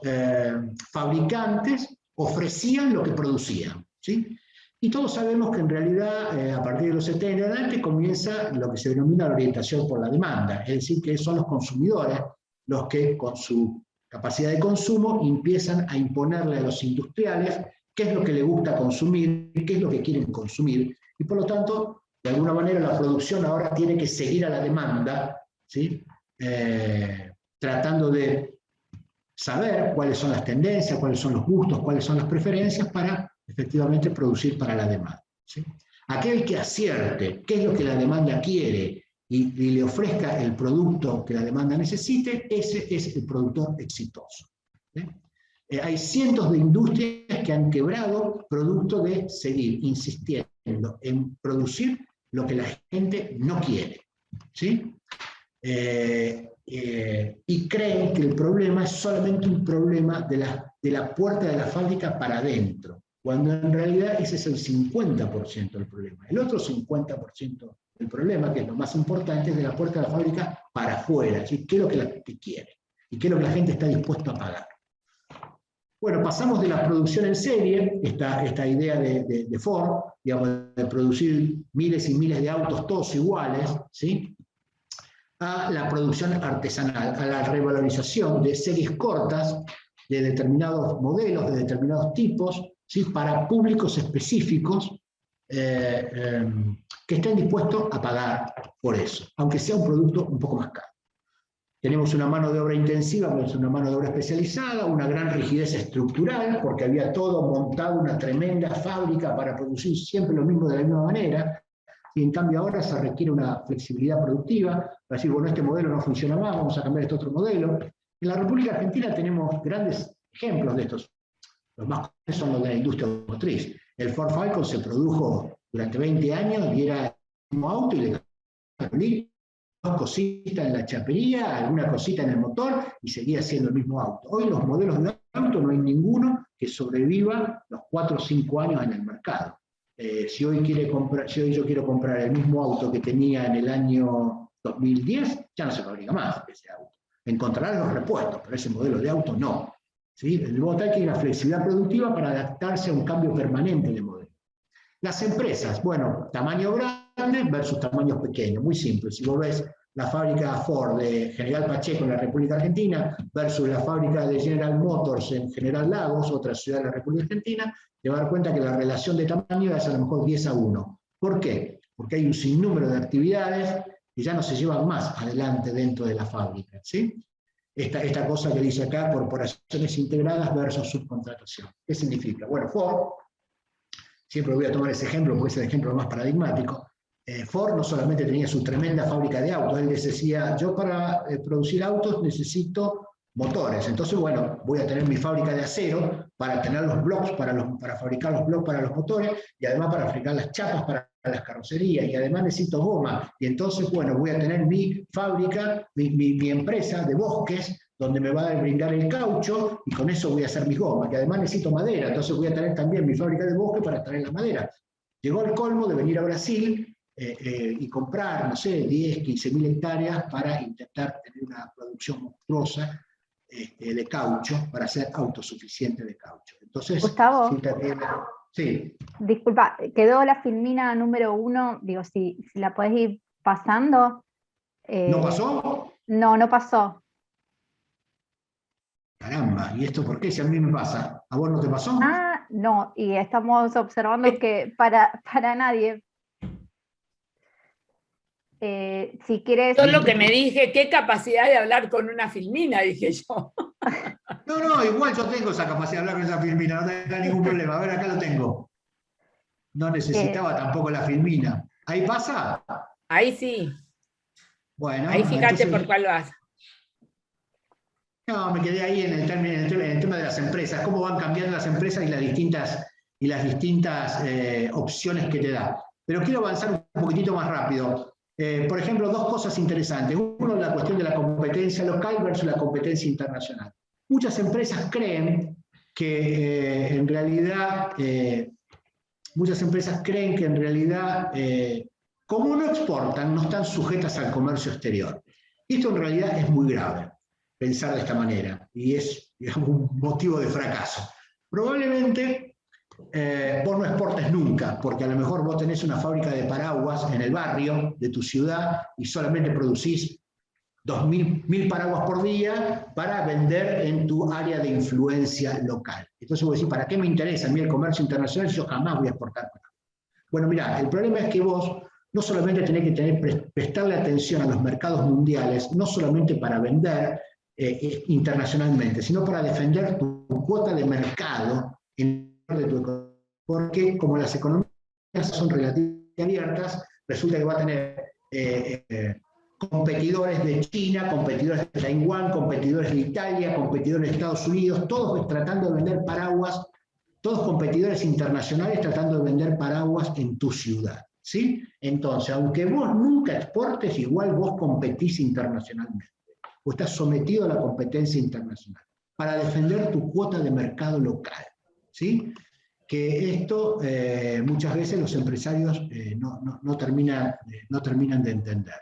fabricantes ofrecían lo que producían, ¿sí? Y todos sabemos que en realidad, a partir de los 70 en adelante, comienza lo que se denomina la orientación por la demanda, es decir, que son los consumidores los que con su capacidad de consumo empiezan a imponerle a los industriales qué es lo que les gusta consumir, qué es lo que quieren consumir, y por lo tanto, de alguna manera la producción ahora tiene que seguir a la demanda, ¿sí? Tratando de saber cuáles son las tendencias, cuáles son los gustos, cuáles son las preferencias para efectivamente producir para la demanda, ¿sí? Aquel que acierte qué es lo que la demanda quiere y le ofrezca el producto que la demanda necesite, ese es el productor exitoso, ¿sí? Hay cientos de industrias que han quebrado producto de seguir insistiendo en producir lo que la gente no quiere, ¿sí? Y creen que el problema es solamente un problema de la puerta de la fábrica para adentro, cuando en realidad ese es el 50% del problema. El otro 50% del problema, que es lo más importante, es de la puerta de la fábrica para afuera, ¿sí? ¿Qué es lo que la gente quiere? ¿Y qué es lo que la gente está dispuesta a pagar? Bueno, pasamos de la producción en serie, esta idea de Ford, digamos, de producir miles y miles de autos todos iguales, ¿sí? A la producción artesanal, a la revalorización de series cortas, de determinados modelos, de determinados tipos, ¿sí? Para públicos específicos que estén dispuestos a pagar por eso, aunque sea un producto un poco más caro. Tenemos una mano de obra intensiva, una mano de obra especializada, una gran rigidez estructural, porque había todo montado, una tremenda fábrica para producir siempre lo mismo de la misma manera, y en cambio ahora se requiere una flexibilidad productiva, para decir, bueno, este modelo no funciona más, vamos a cambiar este otro modelo. En la República Argentina tenemos grandes ejemplos de estos. Los más comunes son los de la industria automotriz. El Ford Falcon se produjo durante 20 años y era el mismo auto y le cambiaron dos cositas en la chapería, alguna cosita en el motor y seguía siendo el mismo auto. Hoy los modelos de auto no hay ninguno que sobreviva los 4 o 5 años en el mercado. Si hoy yo quiero comprar el mismo auto que tenía en el año 2010, ya no se fabrica más ese auto. Encontrarán los repuestos, pero ese modelo de auto no, ¿sí? El modo tal que hay una flexibilidad productiva para adaptarse a un cambio permanente de modelo. Las empresas, bueno, tamaño grande versus tamaños pequeños, muy simple. Si vos ves la fábrica Ford de General Pacheco en la República Argentina versus la fábrica de General Motors en General Lagos, otra ciudad de la República Argentina, te vas a dar cuenta que la relación de tamaño es a lo mejor 10:1. ¿Por qué? Porque hay un sinnúmero de actividades que ya no se llevan más adelante dentro de la fábrica, ¿sí? Esta cosa que dice acá, corporaciones integradas versus subcontratación. ¿Qué significa? Bueno, Ford, siempre voy a tomar ese ejemplo porque es el ejemplo más paradigmático. Ford no solamente tenía su tremenda fábrica de autos, él decía, yo para producir autos necesito motores, entonces bueno, voy a tener mi fábrica de acero para tener los blocks, para fabricar los blocks para los motores, y además para fabricar las chapas para las carrocerías, y además necesito goma, y entonces bueno, voy a tener mi fábrica, mi empresa de bosques, donde me va a brindar el caucho, y con eso voy a hacer mis gomas, que además necesito madera, entonces voy a tener también mi fábrica de bosque para traer la madera. Llegó el colmo de venir a Brasil, y comprar, no sé, 10, 15.000 hectáreas para intentar tener una producción monstruosa de caucho, para ser autosuficiente de caucho. Entonces, Gustavo, sí. disculpa, quedó la filmina número 1, digo, si la podés ir pasando. ¿No pasó? No, no pasó. Caramba, ¿y esto por qué? Si a mí me pasa, ¿a vos no te pasó? Ah, no, y estamos observando que para nadie. Si quieres... Yo lo que me dije, qué capacidad de hablar con una filmina, dije yo. No, igual yo tengo esa capacidad de hablar con esa filmina, no tengo ningún problema. A ver, acá lo tengo. No necesitaba tampoco la filmina. ¿Ahí pasa? Ahí sí. Bueno, ahí fíjate entonces, por cuál vas. No, me quedé ahí en el tema de las empresas, cómo van cambiando las empresas y las distintas opciones que te da. Pero quiero avanzar un poquitito más rápido. Por ejemplo, dos cosas interesantes. Uno, la cuestión de la competencia local versus la competencia internacional. Muchas empresas creen que en realidad, como no exportan, no están sujetas al comercio exterior. Y esto en realidad es muy grave, pensar de esta manera, y es, digamos, un motivo de fracaso. Probablemente vos no exportes nunca, porque a lo mejor vos tenés una fábrica de paraguas en el barrio de tu ciudad y solamente producís 2.000 paraguas por día para vender en tu área de influencia local. Entonces vos decís, ¿para qué me interesa a mí el comercio internacional si yo jamás voy a exportar paraguas? Bueno, mirá, el problema es que vos no solamente tenés que prestarle atención a los mercados mundiales, no solamente para vender internacionalmente, sino para defender tu cuota de mercado en de tu economía. Porque como las economías son relativamente abiertas, resulta que va a tener competidores de China, competidores de Taiwán, competidores de Italia, competidores de Estados Unidos, todos tratando de vender paraguas, todos competidores internacionales tratando de vender paraguas en tu ciudad, ¿sí? Entonces, aunque vos nunca exportes, igual vos competís internacionalmente, o estás sometido a la competencia internacional, para defender tu cuota de mercado local, ¿sí? Que esto muchas veces los empresarios no terminan de entenderlo.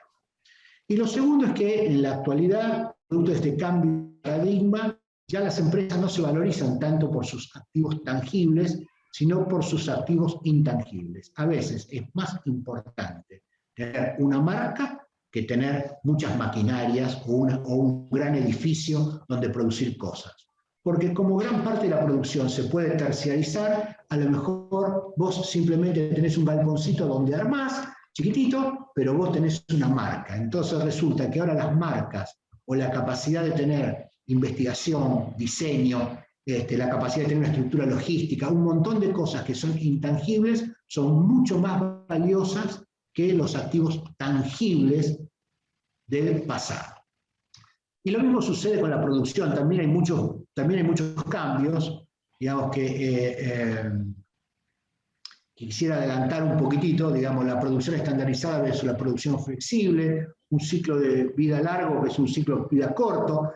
Y lo segundo es que en la actualidad, producto de este cambio de paradigma, ya las empresas no se valorizan tanto por sus activos tangibles, sino por sus activos intangibles. A veces es más importante tener una marca que tener muchas maquinarias o un gran edificio donde producir cosas. Porque como gran parte de la producción se puede terciarizar, a lo mejor vos simplemente tenés un balconcito donde armás, chiquitito, pero vos tenés una marca. Entonces resulta que ahora las marcas o la capacidad de tener investigación, diseño, la capacidad de tener una estructura logística, un montón de cosas que son intangibles, son mucho más valiosas que los activos tangibles del pasado. Y lo mismo sucede con la producción, también hay muchos cambios, digamos que quisiera adelantar un poquitito, digamos, la producción estandarizada versus la producción flexible, un ciclo de vida largo versus un ciclo de vida corto.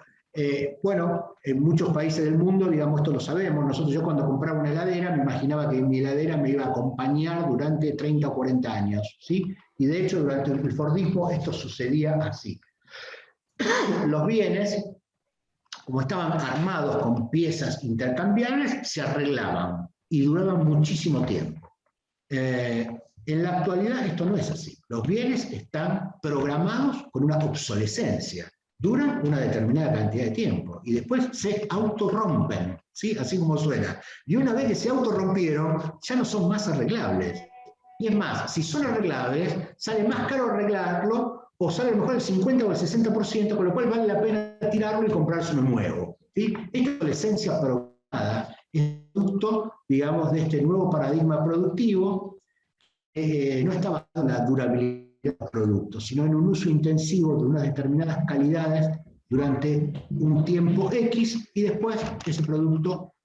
Bueno, en muchos países del mundo, digamos, esto lo sabemos. Yo cuando compraba una heladera, me imaginaba que mi heladera me iba a acompañar durante 30 o 40 años, ¿sí? Y de hecho, durante el Fordismo esto sucedía así. Los bienes, como estaban armados con piezas intercambiables, se arreglaban y duraban muchísimo tiempo. En la actualidad esto no es así. Los bienes están programados con una obsolescencia. Duran una determinada cantidad de tiempo y después se autorrompen, ¿sí? Así como suena. Y una vez que se autorrompieron, ya no son más arreglables. Y es más, si son arreglables, sale más caro arreglarlo o sale a lo mejor el 50 o el 60%, con lo cual vale la pena tirarlo y comprarse uno nuevo, ¿sí? Esta obsolescencia programada es producto, digamos, de este nuevo paradigma productivo. No está basado en la durabilidad del producto, sino en un uso intensivo de unas determinadas calidades durante un tiempo X y después ese producto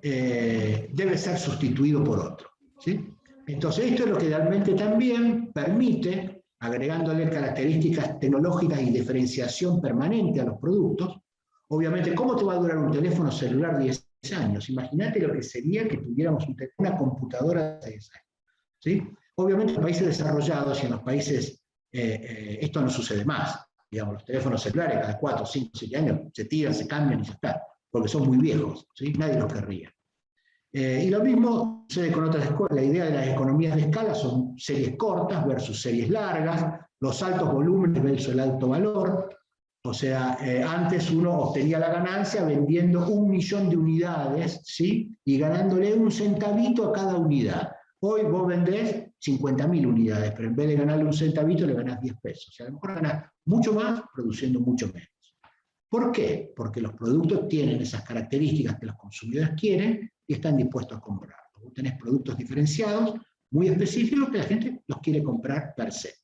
debe ser sustituido por otro, ¿sí? Entonces esto es lo que realmente también permite, agregándole características tecnológicas y diferenciación permanente a los productos. Obviamente, ¿cómo te va a durar un teléfono celular 10 años? Imagínate lo que sería que tuviéramos una computadora de 10 años, ¿sí? Obviamente en los países desarrollados y en los países, esto no sucede más. Digamos, los teléfonos celulares cada 4, 5, 7 años se tiran, se cambian y ya está, porque son muy viejos, ¿sí? Nadie los querría. Y lo mismo sucede con otras escuelas. La idea de las economías de escala son series cortas versus series largas, los altos volúmenes versus el alto valor. O sea, antes uno obtenía la ganancia vendiendo 1 millón de unidades, ¿sí? Y ganándole un centavito a cada unidad. Hoy vos vendés 50.000 unidades, pero en vez de ganarle un centavito le ganás 10 pesos. O sea, a lo mejor ganás mucho más produciendo mucho menos. ¿Por qué? Porque los productos tienen esas características que los consumidores quieren y están dispuestos a comprar. Vos tenés productos diferenciados, muy específicos, que la gente los quiere comprar per se.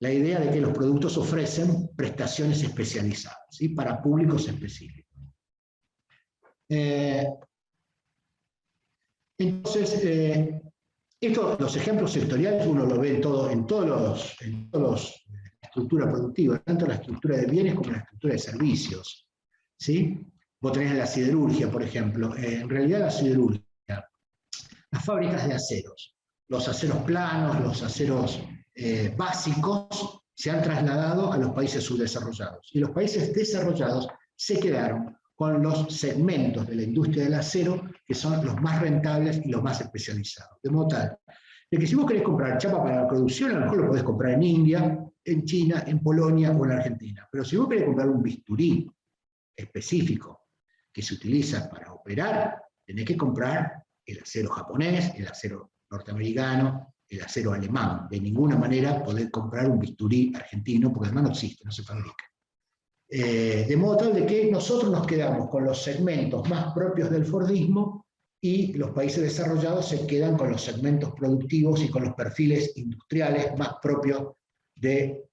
La idea de que los productos ofrecen prestaciones especializadas, ¿sí? Para públicos específicos. Entonces, los ejemplos sectoriales uno lo ve en todos los estructura productiva, tanto la estructura de bienes como la estructura de servicios, ¿sí? Vos tenés la siderurgia, por ejemplo. En realidad la siderurgia, las fábricas de aceros, los aceros planos, los aceros básicos, se han trasladado a los países subdesarrollados. Y los países desarrollados se quedaron con los segmentos de la industria del acero que son los más rentables y los más especializados. De modo tal, de que si vos querés comprar chapa para la producción, a lo mejor lo podés comprar en India, en China, en Polonia o en Argentina. Pero si vos querés comprar un bisturí específico que se utiliza para operar, tenés que comprar el acero japonés, el acero norteamericano, el acero alemán. De ninguna manera podés comprar un bisturí argentino, porque además no existe, no se fabrica. De modo tal de que nosotros nos quedamos con los segmentos más propios del Fordismo y los países desarrollados se quedan con los segmentos productivos y con los perfiles industriales más propios del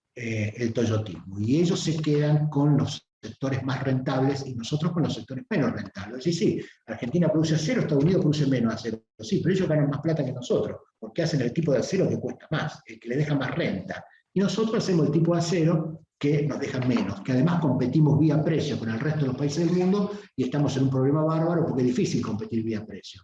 toyotismo. Y ellos se quedan con los sectores más rentables y nosotros con los sectores menos rentables. Sí, Argentina produce acero, Estados Unidos produce menos acero. Sí, pero ellos ganan más plata que nosotros, porque hacen el tipo de acero que cuesta más, que le deja más renta. Y nosotros hacemos el tipo de acero que nos deja menos, que además competimos vía precio con el resto de los países del mundo y estamos en un problema bárbaro porque es difícil competir vía precio.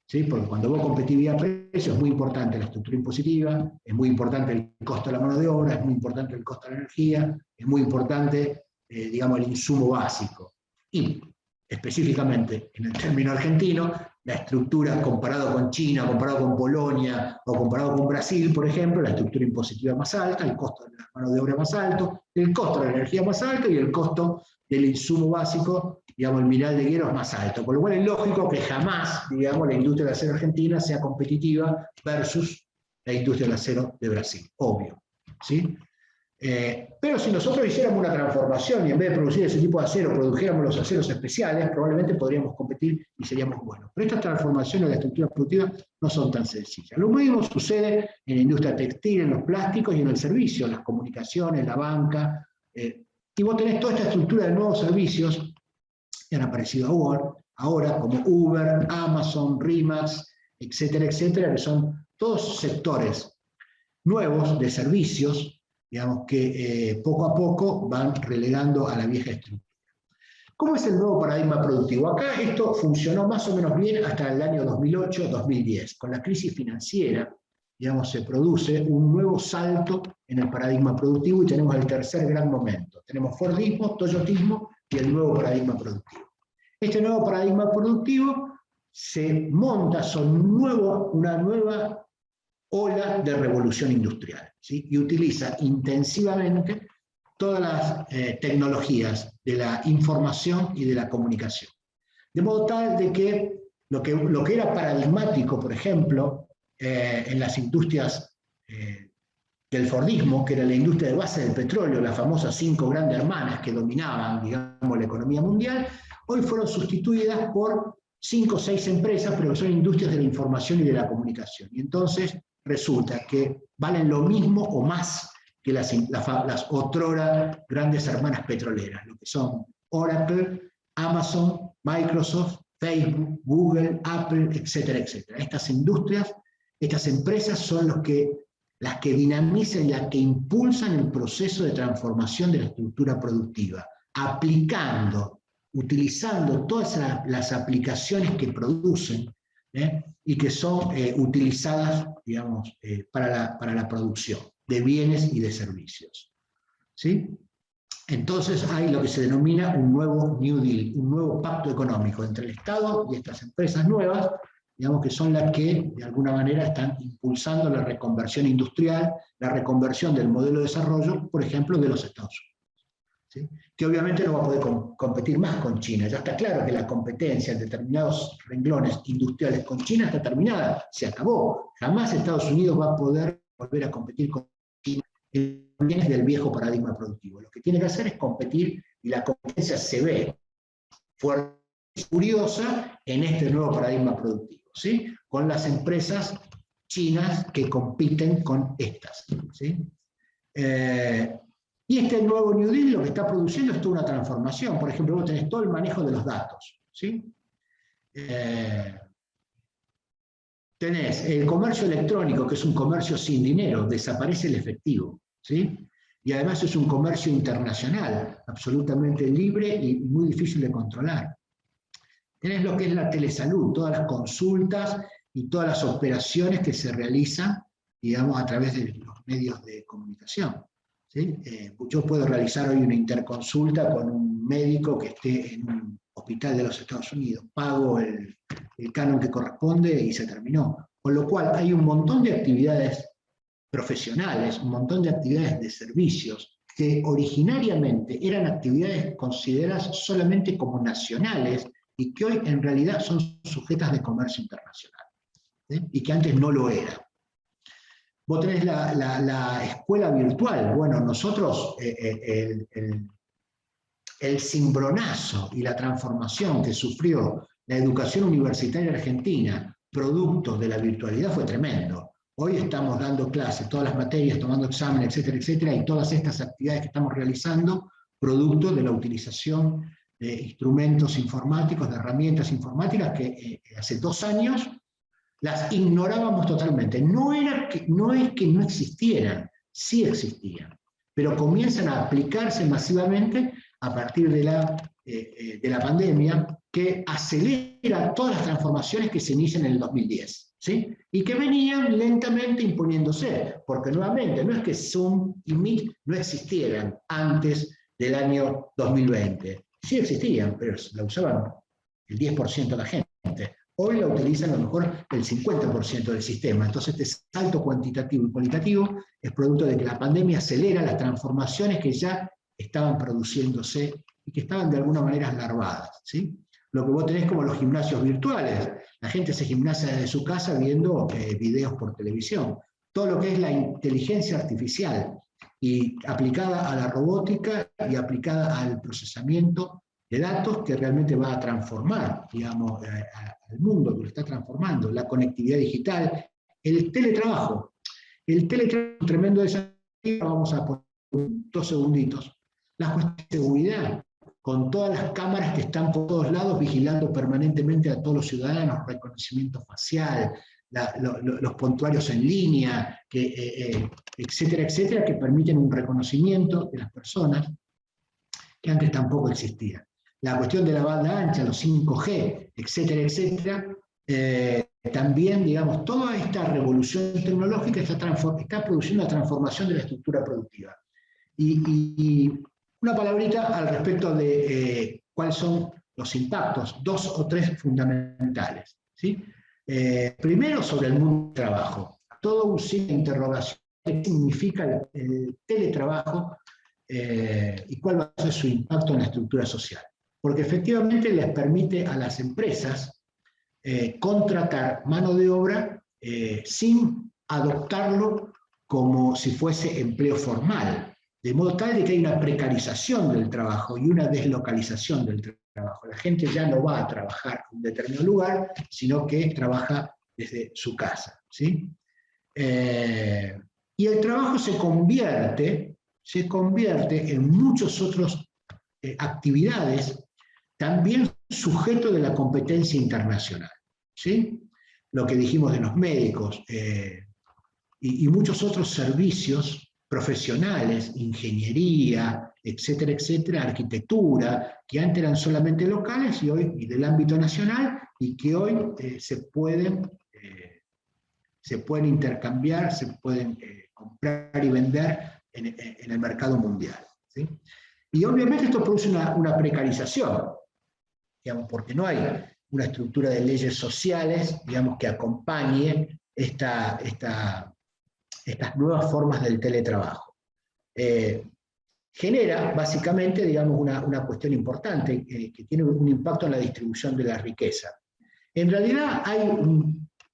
¿Sí? Porque cuando vos competís vía precio es muy importante la estructura impositiva, es muy importante el costo de la mano de obra, es muy importante el costo de la energía, es muy importante, digamos, el insumo básico. Y específicamente en el término argentino, la estructura comparado con China, comparado con Polonia o comparado con Brasil, por ejemplo, la estructura impositiva más alta, el costo de la mano de obra más alto, el costo de la energía más alto y el costo del insumo básico, digamos, el mineral de hierro es más alto. Por lo cual es lógico que jamás, digamos, la industria del acero argentina sea competitiva versus la industria del acero de Brasil, obvio. ¿Sí? Pero si nosotros hiciéramos una transformación y en vez de producir ese tipo de acero, produjéramos los aceros especiales, probablemente podríamos competir y seríamos buenos. Pero estas transformaciones de la estructura productiva no son tan sencillas. Lo mismo sucede en la industria textil, en los plásticos y en el servicio, en las comunicaciones, la banca. Y vos tenés toda esta estructura de nuevos servicios que han aparecido ahora, como Uber, Amazon, Rimax, etcétera, etcétera, que son todos sectores nuevos de servicios, digamos, que poco a poco van relegando a la vieja estructura. ¿Cómo es el nuevo paradigma productivo? Acá esto funcionó más o menos bien hasta el año 2008-2010. Con la crisis financiera, digamos, se produce un nuevo salto en el paradigma productivo y tenemos el tercer gran momento. Tenemos Fordismo, Toyotismo y el nuevo paradigma productivo. Este nuevo paradigma productivo se monta sobre una nueva ola de revolución industrial, ¿sí? Y utiliza intensivamente todas las tecnologías de la información y de la comunicación. De modo tal de que lo que era paradigmático, por ejemplo, en las industrias del Fordismo, que era la industria de base del petróleo, las famosas 5 grandes hermanas que dominaban, digamos, la economía mundial, hoy fueron sustituidas por 5 o 6 empresas, pero que son industrias de la información y de la comunicación. Y entonces resulta que valen lo mismo o más que las otrora grandes hermanas petroleras, lo que son Oracle, Amazon, Microsoft, Facebook, Google, Apple, etcétera, etcétera. Estas industrias, estas empresas son las que dinamizan y las que impulsan el proceso de transformación de la estructura productiva, utilizando todas las aplicaciones que producen y que son utilizadas, digamos, para la producción de bienes y de servicios. ¿Sí? Entonces hay lo que se denomina un nuevo New Deal, un nuevo pacto económico entre el Estado y estas empresas nuevas, digamos que son las que de alguna manera están impulsando la reconversión industrial, la reconversión del modelo de desarrollo, por ejemplo, de los Estados Unidos. ¿Sí? Que obviamente no va a poder competir más con China. Ya está claro que la competencia en determinados renglones industriales con China está terminada, se acabó. Jamás Estados Unidos va a poder volver a competir con China en bienes del viejo paradigma productivo. Lo que tiene que hacer es competir, y la competencia se ve fuerte y furiosa en este nuevo paradigma productivo, ¿sí? Con las empresas chinas que compiten con estas, ¿sí? Y este nuevo New Deal lo que está produciendo es toda una transformación. Por ejemplo, vos tenés todo el manejo de los datos, ¿sí? Tenés el comercio electrónico, que es un comercio sin dinero, desaparece el efectivo, ¿sí? Y además es un comercio internacional, absolutamente libre y muy difícil de controlar. Tenés lo que es la telesalud, todas las consultas y todas las operaciones que se realizan, digamos, a través de los medios de comunicación, ¿sí? Yo puedo realizar hoy una interconsulta con un médico que esté en un hospital de los Estados Unidos, pago el canon que corresponde y se terminó. Con lo cual hay un montón de actividades profesionales, un montón de actividades de servicios que originariamente eran actividades consideradas solamente como nacionales y que hoy en realidad son sujetas de comercio internacional, ¿sí? Y que antes no lo eran. Vos tenés la escuela virtual. Bueno, nosotros el cimbronazo y la transformación que sufrió la educación universitaria argentina producto de la virtualidad fue tremendo. Hoy estamos dando clases, todas las materias, tomando exámenes, etcétera, etcétera, y todas estas actividades que estamos realizando producto de la utilización de instrumentos informáticos, de herramientas informáticas que hace 2 años las ignorábamos totalmente. No es que no existieran, sí existían, pero comienzan a aplicarse masivamente a partir de la pandemia, que acelera todas las transformaciones que se inician en el 2010, ¿sí? Y que venían lentamente imponiéndose, porque nuevamente no es que Zoom y Meet no existieran antes del año 2020. Sí existían, pero la usaban el 10% de la gente. Hoy la utilizan a lo mejor el 50% del sistema. Entonces este salto cuantitativo y cualitativo es producto de que la pandemia acelera las transformaciones que ya estaban produciéndose y que estaban de alguna manera larvadas, ¿sí? Lo que vos tenés como los gimnasios virtuales. La gente se gimnasia desde su casa viendo videos por televisión. Todo lo que es la inteligencia artificial y aplicada a la robótica y aplicada al procesamiento de datos, que realmente va a transformar, digamos, al mundo, que lo está transformando, la conectividad digital, el teletrabajo. El teletrabajo es un tremendo desafío. Vamos a poner 2 segunditos. Las cuestiones de seguridad, con todas las cámaras que están por todos lados vigilando permanentemente a todos los ciudadanos, reconocimiento facial, los prontuarios en línea, etcétera, etcétera, que permiten un reconocimiento de las personas que antes tampoco existía. La cuestión de la banda ancha, los 5G, etcétera, etcétera, también, digamos, toda esta revolución tecnológica está produciendo una transformación de la estructura productiva. Y una palabrita al respecto de cuáles son los impactos, 2 o 3 fundamentales, ¿sí? Primero, sobre el mundo del trabajo. Todo un signo de interrogación. ¿Qué significa el teletrabajo y cuál va a ser su impacto en la estructura social? Porque efectivamente les permite a las empresas contratar mano de obra sin adoptarlo como si fuese empleo formal. De modo tal de que hay una precarización del trabajo y una deslocalización del trabajo. La gente ya no va a trabajar en un determinado lugar, sino que trabaja desde su casa, ¿sí? Y el trabajo se convierte en muchas otras actividades, también sujeto de la competencia internacional, ¿sí? Lo que dijimos de los médicos y muchos otros servicios profesionales, ingeniería, etcétera, etcétera, arquitectura, que antes eran solamente locales y hoy y del ámbito nacional, y que hoy se pueden intercambiar, se pueden comprar y vender en el mercado mundial, ¿sí? Y obviamente esto produce una precarización, digamos, porque no hay una estructura de leyes sociales, digamos, que acompañe estas nuevas formas del teletrabajo. Genera, básicamente, digamos, una cuestión importante que tiene un impacto en la distribución de la riqueza. En realidad,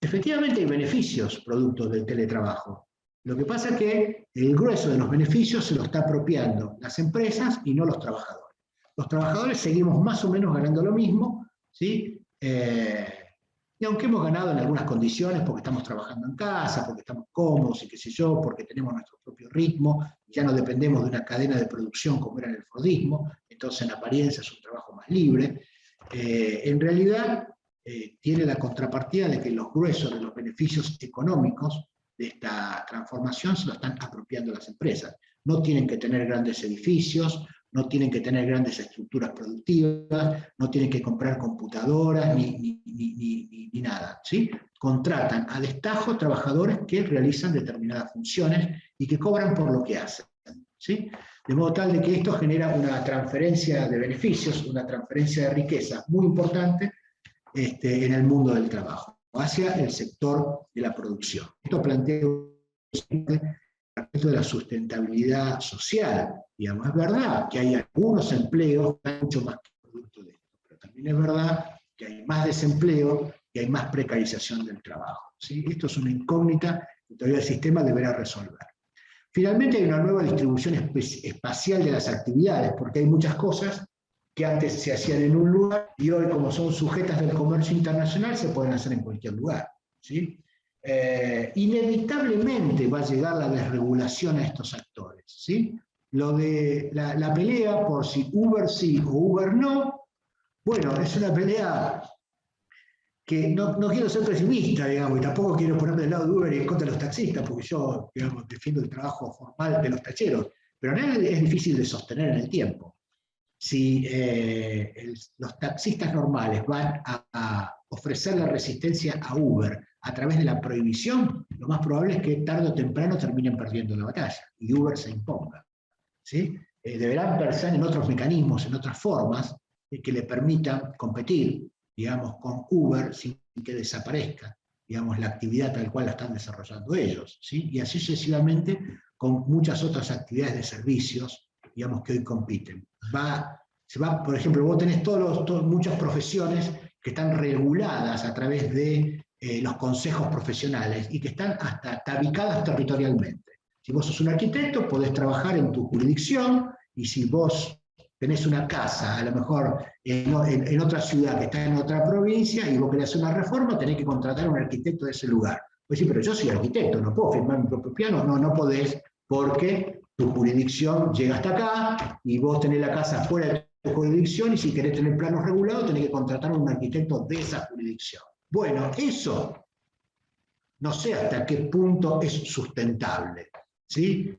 efectivamente hay beneficios producto del teletrabajo. Lo que pasa es que el grueso de los beneficios se lo está apropiando las empresas y no los trabajadores. Los trabajadores seguimos más o menos ganando lo mismo, ¿sí? Y aunque hemos ganado en algunas condiciones, porque estamos trabajando en casa, porque estamos cómodos y qué sé yo, porque tenemos nuestro propio ritmo, ya no dependemos de una cadena de producción como era en el Fordismo, entonces en apariencia es un trabajo más libre, en realidad tiene la contrapartida de que los gruesos de los beneficios económicos de esta transformación se lo están apropiando las empresas. No tienen que tener grandes edificios, no tienen que tener grandes estructuras productivas, no tienen que comprar computadoras ni nada, ¿sí? Contratan a destajo trabajadores que realizan determinadas funciones y que cobran por lo que hacen, ¿sí? De modo tal de que esto genera una transferencia de beneficios, una transferencia de riqueza muy importante en el mundo del trabajo, hacia el sector de la producción. Esto plantea respecto de la sustentabilidad social. Digamos, es verdad que hay algunos empleos que hay mucho más que producto de esto, pero también es verdad que hay más desempleo y hay más precarización del trabajo, ¿sí? Esto es una incógnita que todavía el sistema deberá resolver. Finalmente hay una nueva distribución espacial de las actividades, porque hay muchas cosas que antes se hacían en un lugar y hoy, como son sujetas del comercio internacional, se pueden hacer en cualquier lugar, ¿sí? Inevitablemente va a llegar la desregulación a estos actores, ¿sí? Lo de la pelea por si Uber sí o Uber no, bueno, es una pelea que no quiero ser pesimista, digamos, y tampoco quiero ponerme del lado de Uber y en contra de los taxistas, porque yo, digamos, defiendo el trabajo formal de los tacheros, pero en realidad es difícil de sostener en el tiempo. Si los taxistas normales van a ofrecer la resistencia a Uber a través de la prohibición, lo más probable es que tarde o temprano terminen perdiendo la batalla y Uber se imponga, ¿sí? Deberán pensar en otros mecanismos, en otras formas que le permitan competir, digamos, con Uber sin que desaparezca, digamos, la actividad tal cual la están desarrollando ellos, ¿sí? Y así sucesivamente con muchas otras actividades de servicios, digamos, que hoy compiten. Por ejemplo, vos tenés muchas profesiones que están reguladas a través de los consejos profesionales y que están hasta tabicadas territorialmente. Si vos sos un arquitecto, podés trabajar en tu jurisdicción, y si vos tenés una casa, a lo mejor en otra ciudad que está en otra provincia, y vos querés hacer una reforma, tenés que contratar a un arquitecto de ese lugar. Pues sí, pero yo soy arquitecto, no puedo firmar mi propio plano. No podés, porque tu jurisdicción llega hasta acá, y vos tenés la casa fuera de tu jurisdicción, y si querés tener planos regulados, tenés que contratar a un arquitecto de esa jurisdicción. Bueno, eso no sé hasta qué punto es sustentable, ¿sí?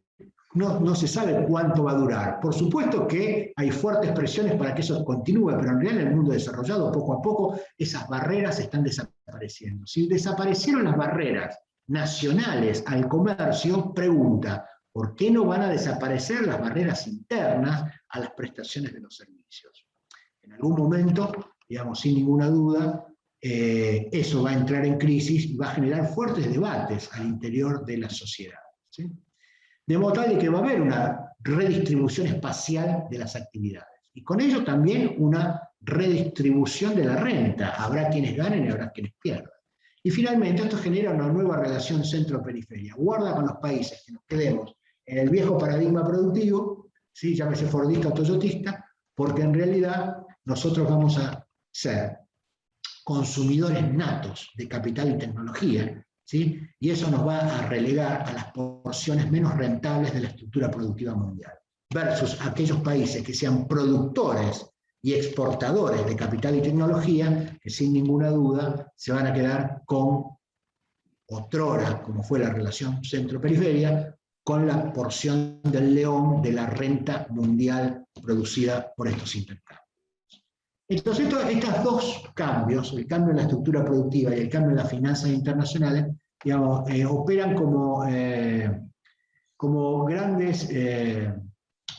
No se sabe cuánto va a durar. Por supuesto que hay fuertes presiones para que eso continúe, pero en realidad en el mundo desarrollado, poco a poco, esas barreras están desapareciendo. Si desaparecieron las barreras nacionales al comercio, pregunta, ¿por qué no van a desaparecer las barreras internas a las prestaciones de los servicios? En algún momento, digamos, sin ninguna duda, eso va a entrar en crisis y va a generar fuertes debates al interior de la sociedad, ¿sí? De modo tal de que va a haber una redistribución espacial de las actividades. Y con ello también una redistribución de la renta. Habrá quienes ganen y habrá quienes pierdan. Y finalmente esto genera una nueva relación centro-periferia. Guarda con los países que nos quedemos en el viejo paradigma productivo, ¿sí? Llámese fordista o toyotista, porque en realidad nosotros vamos a ser consumidores natos de capital y tecnología, ¿sí? Y eso nos va a relegar a las porciones menos rentables de la estructura productiva mundial, versus aquellos países que sean productores y exportadores de capital y tecnología, que sin ninguna duda se van a quedar con, otrora, como fue la relación centro-periferia, con la porción del león de la renta mundial producida por estos intercambios. Entonces, estos dos cambios, el cambio en la estructura productiva y el cambio en las finanzas internacionales, digamos, operan como grandes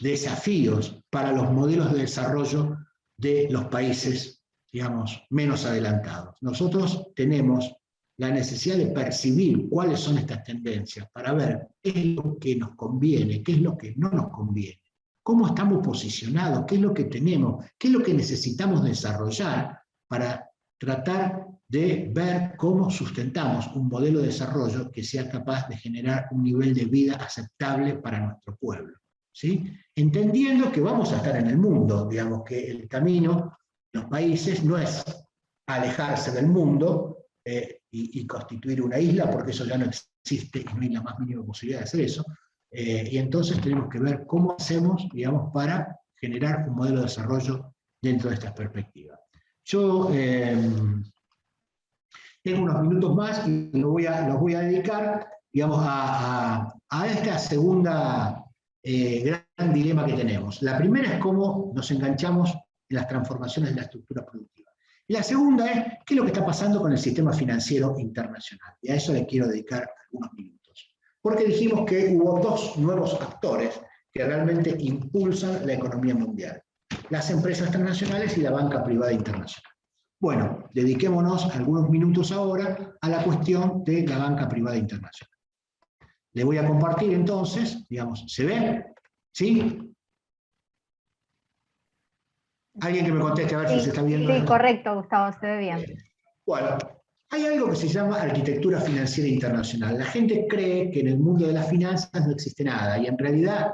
desafíos para los modelos de desarrollo de los países, digamos, menos adelantados. Nosotros tenemos la necesidad de percibir cuáles son estas tendencias para ver qué es lo que nos conviene, qué es lo que no nos conviene, cómo estamos posicionados, qué es lo que tenemos, qué es lo que necesitamos desarrollar para tratar de ver cómo sustentamos un modelo de desarrollo que sea capaz de generar un nivel de vida aceptable para nuestro pueblo, ¿sí? Entendiendo que vamos a estar en el mundo, digamos que el camino de los países no es alejarse del mundo y constituir una isla, porque eso ya no existe y no hay la más mínima posibilidad de hacer eso, y entonces tenemos que ver cómo hacemos, digamos, para generar un modelo de desarrollo dentro de estas perspectivas. Yo tengo unos minutos más y los voy a dedicar, digamos, a esta segunda gran dilema que tenemos. La primera es cómo nos enganchamos en las transformaciones de la estructura productiva. Y la segunda es qué es lo que está pasando con el sistema financiero internacional. Y a eso le quiero dedicar algunos minutos. Porque dijimos que hubo dos nuevos actores que realmente impulsan la economía mundial: las empresas transnacionales y la banca privada internacional. Bueno, dediquémonos algunos minutos ahora a la cuestión de la banca privada internacional. Le voy a compartir entonces, digamos, ¿se ve? ¿Sí? Alguien que me conteste a ver si se está viendo. Sí, correcto, Gustavo, se ve bien. Bueno, hay algo que se llama arquitectura financiera internacional. La gente cree que en el mundo de las finanzas no existe nada, y en realidad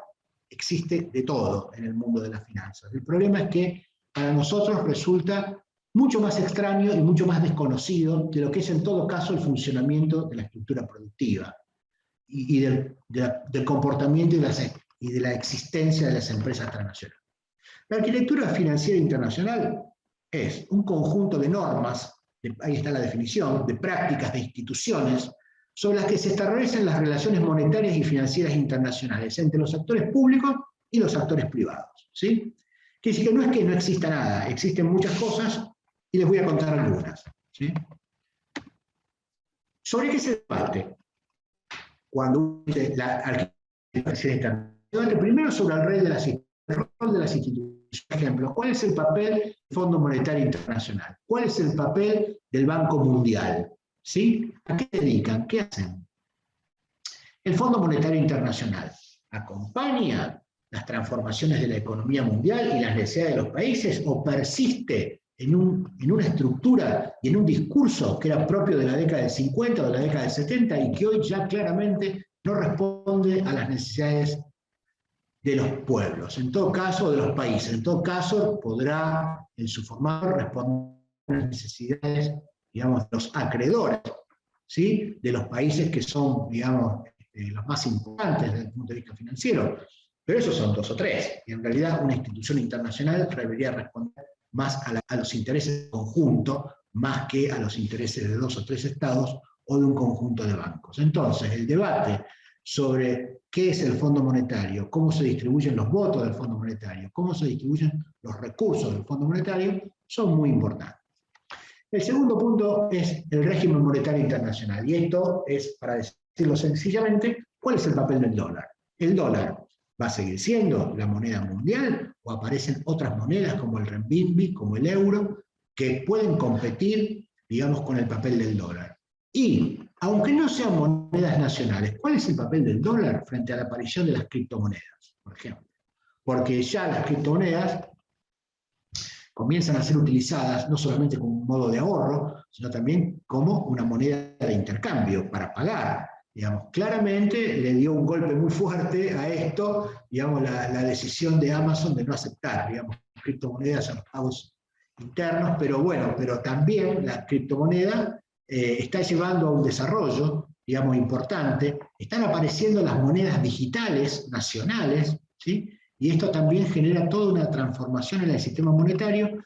existe de todo en el mundo de las finanzas. El problema es que para nosotros resulta mucho más extraño y mucho más desconocido de lo que es en todo caso el funcionamiento de la estructura productiva y del comportamiento y de la existencia de las empresas transnacionales. La arquitectura financiera internacional es un conjunto de normas, ahí está la definición, de prácticas, de instituciones, sobre las que se establecen las relaciones monetarias y financieras internacionales entre los actores públicos y los actores privados, ¿sí? Quiere decir que no es que no exista nada, existen muchas cosas y les voy a contar algunas, ¿sí? ¿Sobre qué se debate cuando uno dice la arquitectura financiera internacional? Primero sobre el rol de las instituciones. Por ejemplo, ¿cuál es el papel del Fondo Monetario Internacional? ¿Cuál es el papel del Banco Mundial? ¿Sí? ¿A qué se dedican? ¿Qué hacen? El Fondo Monetario Internacional acompaña las transformaciones de la economía mundial y las necesidades de los países, o persiste en una estructura y en un discurso que era propio de la década del 50 o de la década del 70 y que hoy ya claramente no responde a las necesidades de los pueblos, en todo caso de los países. En todo caso podrá en su formato responder a las necesidades, digamos, de los acreedores, ¿sí? De los países que son, digamos, los más importantes desde el punto de vista financiero, pero esos son dos o tres, y en realidad una institución internacional debería responder más a los intereses de conjunto, más que a los intereses de dos o tres estados o de un conjunto de bancos. Entonces, el debate sobre qué es el Fondo Monetario, cómo se distribuyen los votos del Fondo Monetario, cómo se distribuyen los recursos del Fondo Monetario, son muy importantes. El segundo punto es el régimen monetario internacional, y esto es, para decirlo sencillamente, ¿cuál es el papel del dólar? ¿El dólar va a seguir siendo la moneda mundial o aparecen otras monedas como el renminbi, como el euro, que pueden competir, digamos, con el papel del dólar? Y, aunque no sean monedas nacionales, ¿cuál es el papel del dólar frente a la aparición de las criptomonedas, por ejemplo? Porque ya las criptomonedas comienzan a ser utilizadas no solamente como un modo de ahorro, sino también como una moneda de intercambio para pagar. Digamos, claramente le dio un golpe muy fuerte a esto, digamos, la decisión de Amazon de no aceptar, digamos, criptomonedas a los pagos internos, pero bueno, pero también la criptomoneda está llevando a un desarrollo, digamos, importante. Están apareciendo las monedas digitales nacionales, ¿sí? Y esto también genera toda una transformación en el sistema monetario,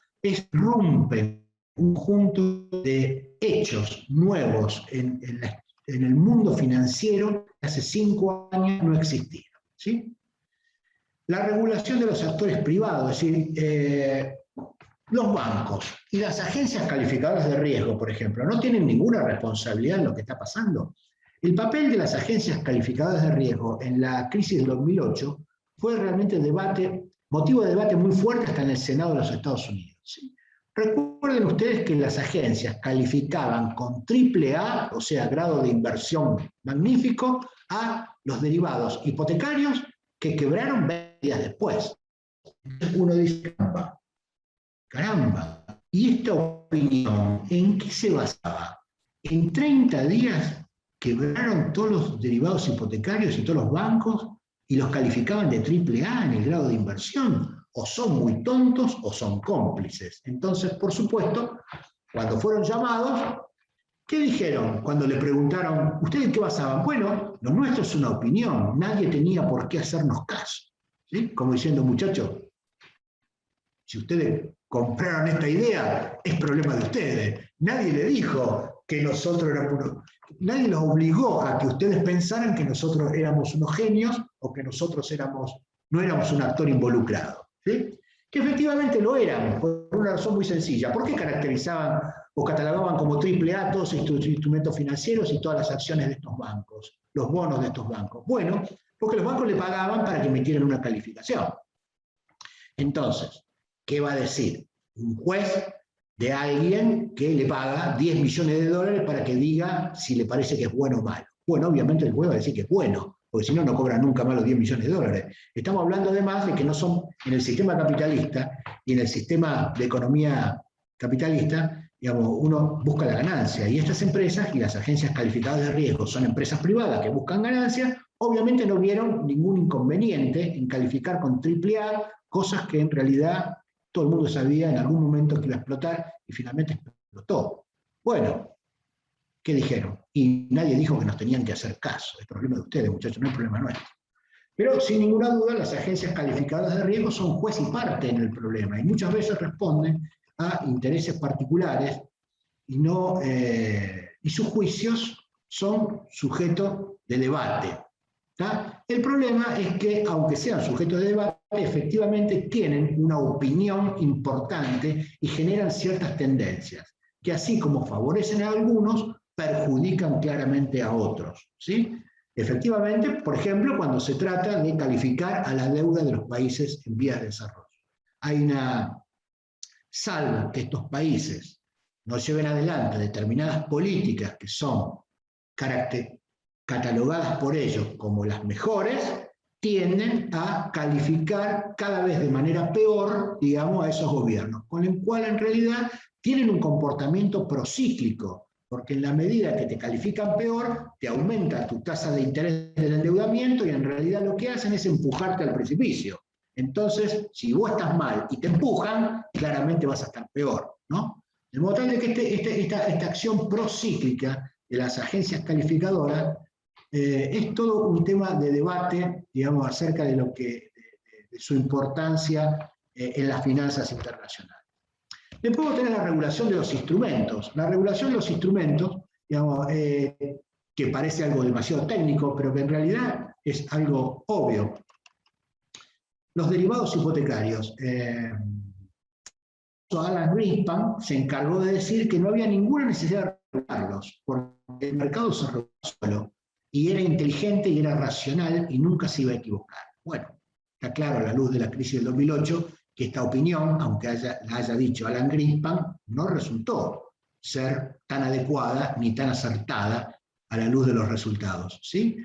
rompe un conjunto de hechos nuevos en el mundo financiero que hace 5 años no existía, ¿sí? La regulación de los actores privados, es decir, los bancos y las agencias calificadoras de riesgo, por ejemplo, no tienen ninguna responsabilidad en lo que está pasando. El papel de las agencias calificadoras de riesgo en la crisis del 2008 fue realmente motivo de debate muy fuerte hasta en el Senado de los Estados Unidos, ¿sí? Recuerden ustedes que las agencias calificaban con AAA, o sea, grado de inversión magnífico, a los derivados hipotecarios que quebraron 20 días después. Uno dice, caramba, ¿y esta opinión en qué se basaba? En 30 días quebraron todos los derivados hipotecarios y todos los bancos y los calificaban de AAA en el grado de inversión. O son muy tontos o son cómplices. Entonces, por supuesto, cuando fueron llamados, ¿qué dijeron cuando le preguntaron, ¿ustedes qué basaban? Bueno, lo nuestro es una opinión, nadie tenía por qué hacernos caso. ¿Sí? Como diciendo, muchachos, si ustedes compraron esta idea, es problema de ustedes. Nadie le dijo que nosotros éramos nadie los obligó a que ustedes pensaran que nosotros éramos unos genios o que nosotros no éramos un actor involucrado. ¿Sí? Que efectivamente lo eran, por una razón muy sencilla. ¿Por qué caracterizaban o catalogaban como AAA todos estos instrumentos financieros y todas las acciones de estos bancos, los bonos de estos bancos? Bueno, porque los bancos le pagaban para que emitieran una calificación. Entonces, ¿qué va a decir un juez de alguien que le paga 10 millones de dólares para que diga si le parece que es bueno o malo? Bueno, obviamente el juez va a decir que es bueno, porque si no, no cobran nunca más los 10 millones de dólares. Estamos hablando además de que no son, en el sistema capitalista y en el sistema de economía capitalista, digamos, uno busca la ganancia, y estas empresas y las agencias calificadas de riesgo son empresas privadas que buscan ganancia, obviamente no vieron ningún inconveniente en calificar con AAA cosas que en realidad todo el mundo sabía en algún momento que iba a explotar y finalmente explotó. Bueno, ¿qué dijeron? Y nadie dijo que nos tenían que hacer caso. Es problema de ustedes, muchachos, no es problema nuestro. Pero sin ninguna duda las agencias calificadas de riesgo son juez y parte en el problema y muchas veces responden a intereses particulares y sus juicios son sujeto de debate. ¿Tá? El problema es que, aunque sean sujetos de debate, efectivamente tienen una opinión importante y generan ciertas tendencias, que así como favorecen a algunos, perjudican claramente a otros. ¿Sí? Efectivamente, por ejemplo, cuando se trata de calificar a la deuda de los países en vías de desarrollo. Salvo que estos países no lleven adelante determinadas políticas que son catalogadas por ellos como las mejores, tienden a calificar cada vez de manera peor, digamos, a esos gobiernos, con el cual en realidad tienen un comportamiento procíclico, porque en la medida que te califican peor, te aumenta tu tasa de interés del endeudamiento y en realidad lo que hacen es empujarte al precipicio. Entonces, si vos estás mal y te empujan, claramente vas a estar peor, ¿no? De modo tal de que esta acción procíclica de las agencias calificadoras es todo un tema de debate, digamos, acerca de de su importancia en las finanzas internacionales. Después vamos a tener la regulación de los instrumentos. La regulación de los instrumentos, digamos, que parece algo demasiado técnico, pero que en realidad es algo obvio. Los derivados hipotecarios. Alan Greenspan se encargó de decir que no había ninguna necesidad de regularlos, porque el mercado se reguló solo, y era inteligente y era racional y nunca se iba a equivocar. Bueno, está claro a la luz de la crisis del 2008 que esta opinión, aunque la haya dicho Alan Greenspan, no resultó ser tan adecuada ni tan acertada a la luz de los resultados. ¿Sí?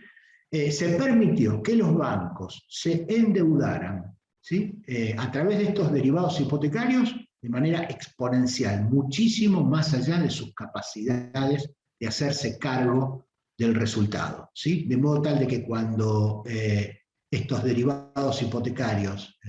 Se permitió que los bancos se endeudaran, ¿sí? A través de estos derivados hipotecarios de manera exponencial, muchísimo más allá de sus capacidades de hacerse cargo del resultado. ¿Sí? De modo tal de que cuando estos derivados hipotecarios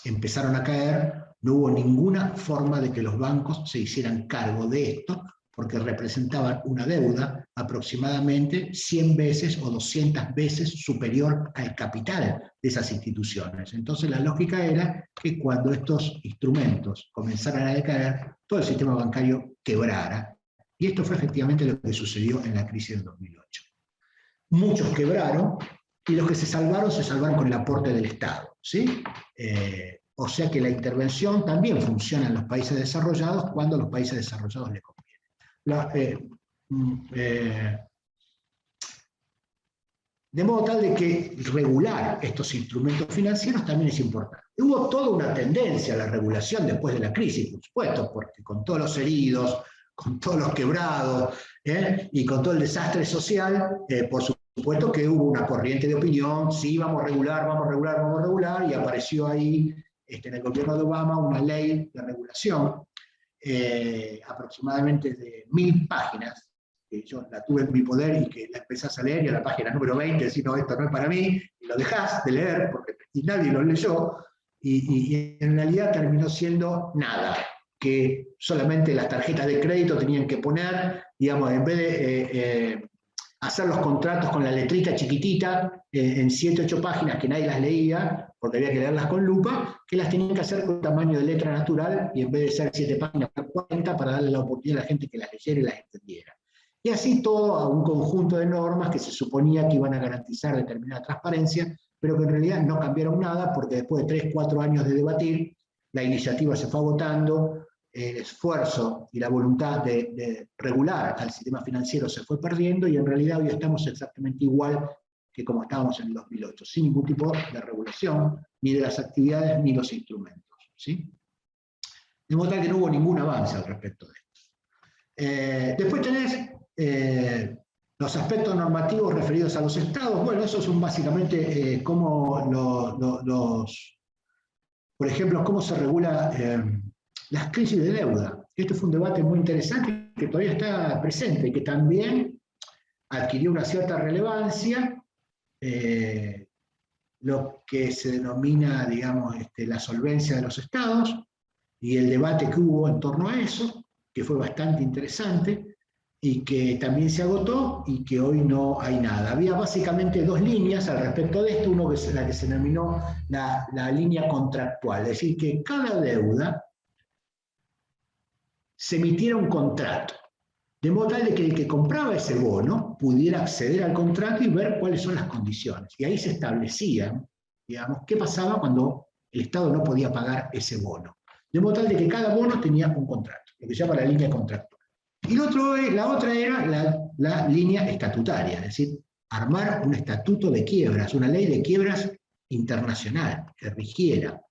empezaron a caer, no hubo ninguna forma de que los bancos se hicieran cargo de esto, porque representaban una deuda aproximadamente 100 veces o 200 veces superior al capital de esas instituciones. Entonces la lógica era que cuando estos instrumentos comenzaran a decaer, todo el sistema bancario quebrara. Y esto fue efectivamente lo que sucedió en la crisis del 2008. Muchos quebraron y los que se salvaron con el aporte del Estado. ¿Sí? O sea que la intervención también funciona en los países desarrollados cuando a los países desarrollados les conviene. De modo tal de que regular estos instrumentos financieros también es importante. Hubo toda una tendencia a la regulación después de la crisis, por supuesto, porque con todos los heridos, con todos los quebrados y con todo el desastre social, por supuesto que hubo una corriente de opinión, sí, vamos a regular, vamos a regular, vamos a regular, y apareció ahí en el gobierno de Obama una ley de regulación aproximadamente de 1000 páginas, que yo la tuve en mi poder y que la empezás a leer y a la página número 20 decís, no, esto no es para mí, y lo dejás de leer porque y nadie lo leyó, y en realidad terminó siendo nada, que solamente las tarjetas de crédito tenían que poner, digamos, en vez de hacer los contratos con la letrita chiquitita en 7, 8 páginas que nadie las leía, porque había que leerlas con lupa, que las tenían que hacer con tamaño de letra natural, y en vez de ser 7 páginas, 40, para darle la oportunidad a la gente que las leyera y las entendiera. Y así todo a un conjunto de normas que se suponía que iban a garantizar determinada transparencia, pero que en realidad no cambiaron nada, porque después de 3, 4 años de debatir, la iniciativa se fue agotando, el esfuerzo y la voluntad de regular al sistema financiero se fue perdiendo, y en realidad hoy estamos exactamente igual que como estábamos en el 2008, sin ningún tipo de regulación, ni de las actividades ni los instrumentos, ¿sí? De modo tal que no hubo ningún avance al respecto de esto. Después tenés los aspectos normativos referidos a los estados. Bueno, esos son básicamente cómo por ejemplo, cómo se regula las crisis de deuda. Este fue un debate muy interesante que todavía está presente y que también adquirió una cierta relevancia, lo que se denomina, digamos, la solvencia de los estados, y el debate que hubo en torno a eso, que fue bastante interesante, y que también se agotó, y que hoy no hay nada. Había básicamente 2 líneas al respecto de esto, uno que es la que se denominó la línea contractual, es decir, que cada deuda se emitiera un contrato, de modo tal de que el que compraba ese bono pudiera acceder al contrato y ver cuáles son las condiciones. Y ahí se establecían, digamos, qué pasaba cuando el Estado no podía pagar ese bono. De modo tal de que cada bono tenía un contrato, lo que se llama la línea contractual. Y la otra era la línea estatutaria, es decir, armar un estatuto de quiebras, una ley de quiebras internacional que rigiera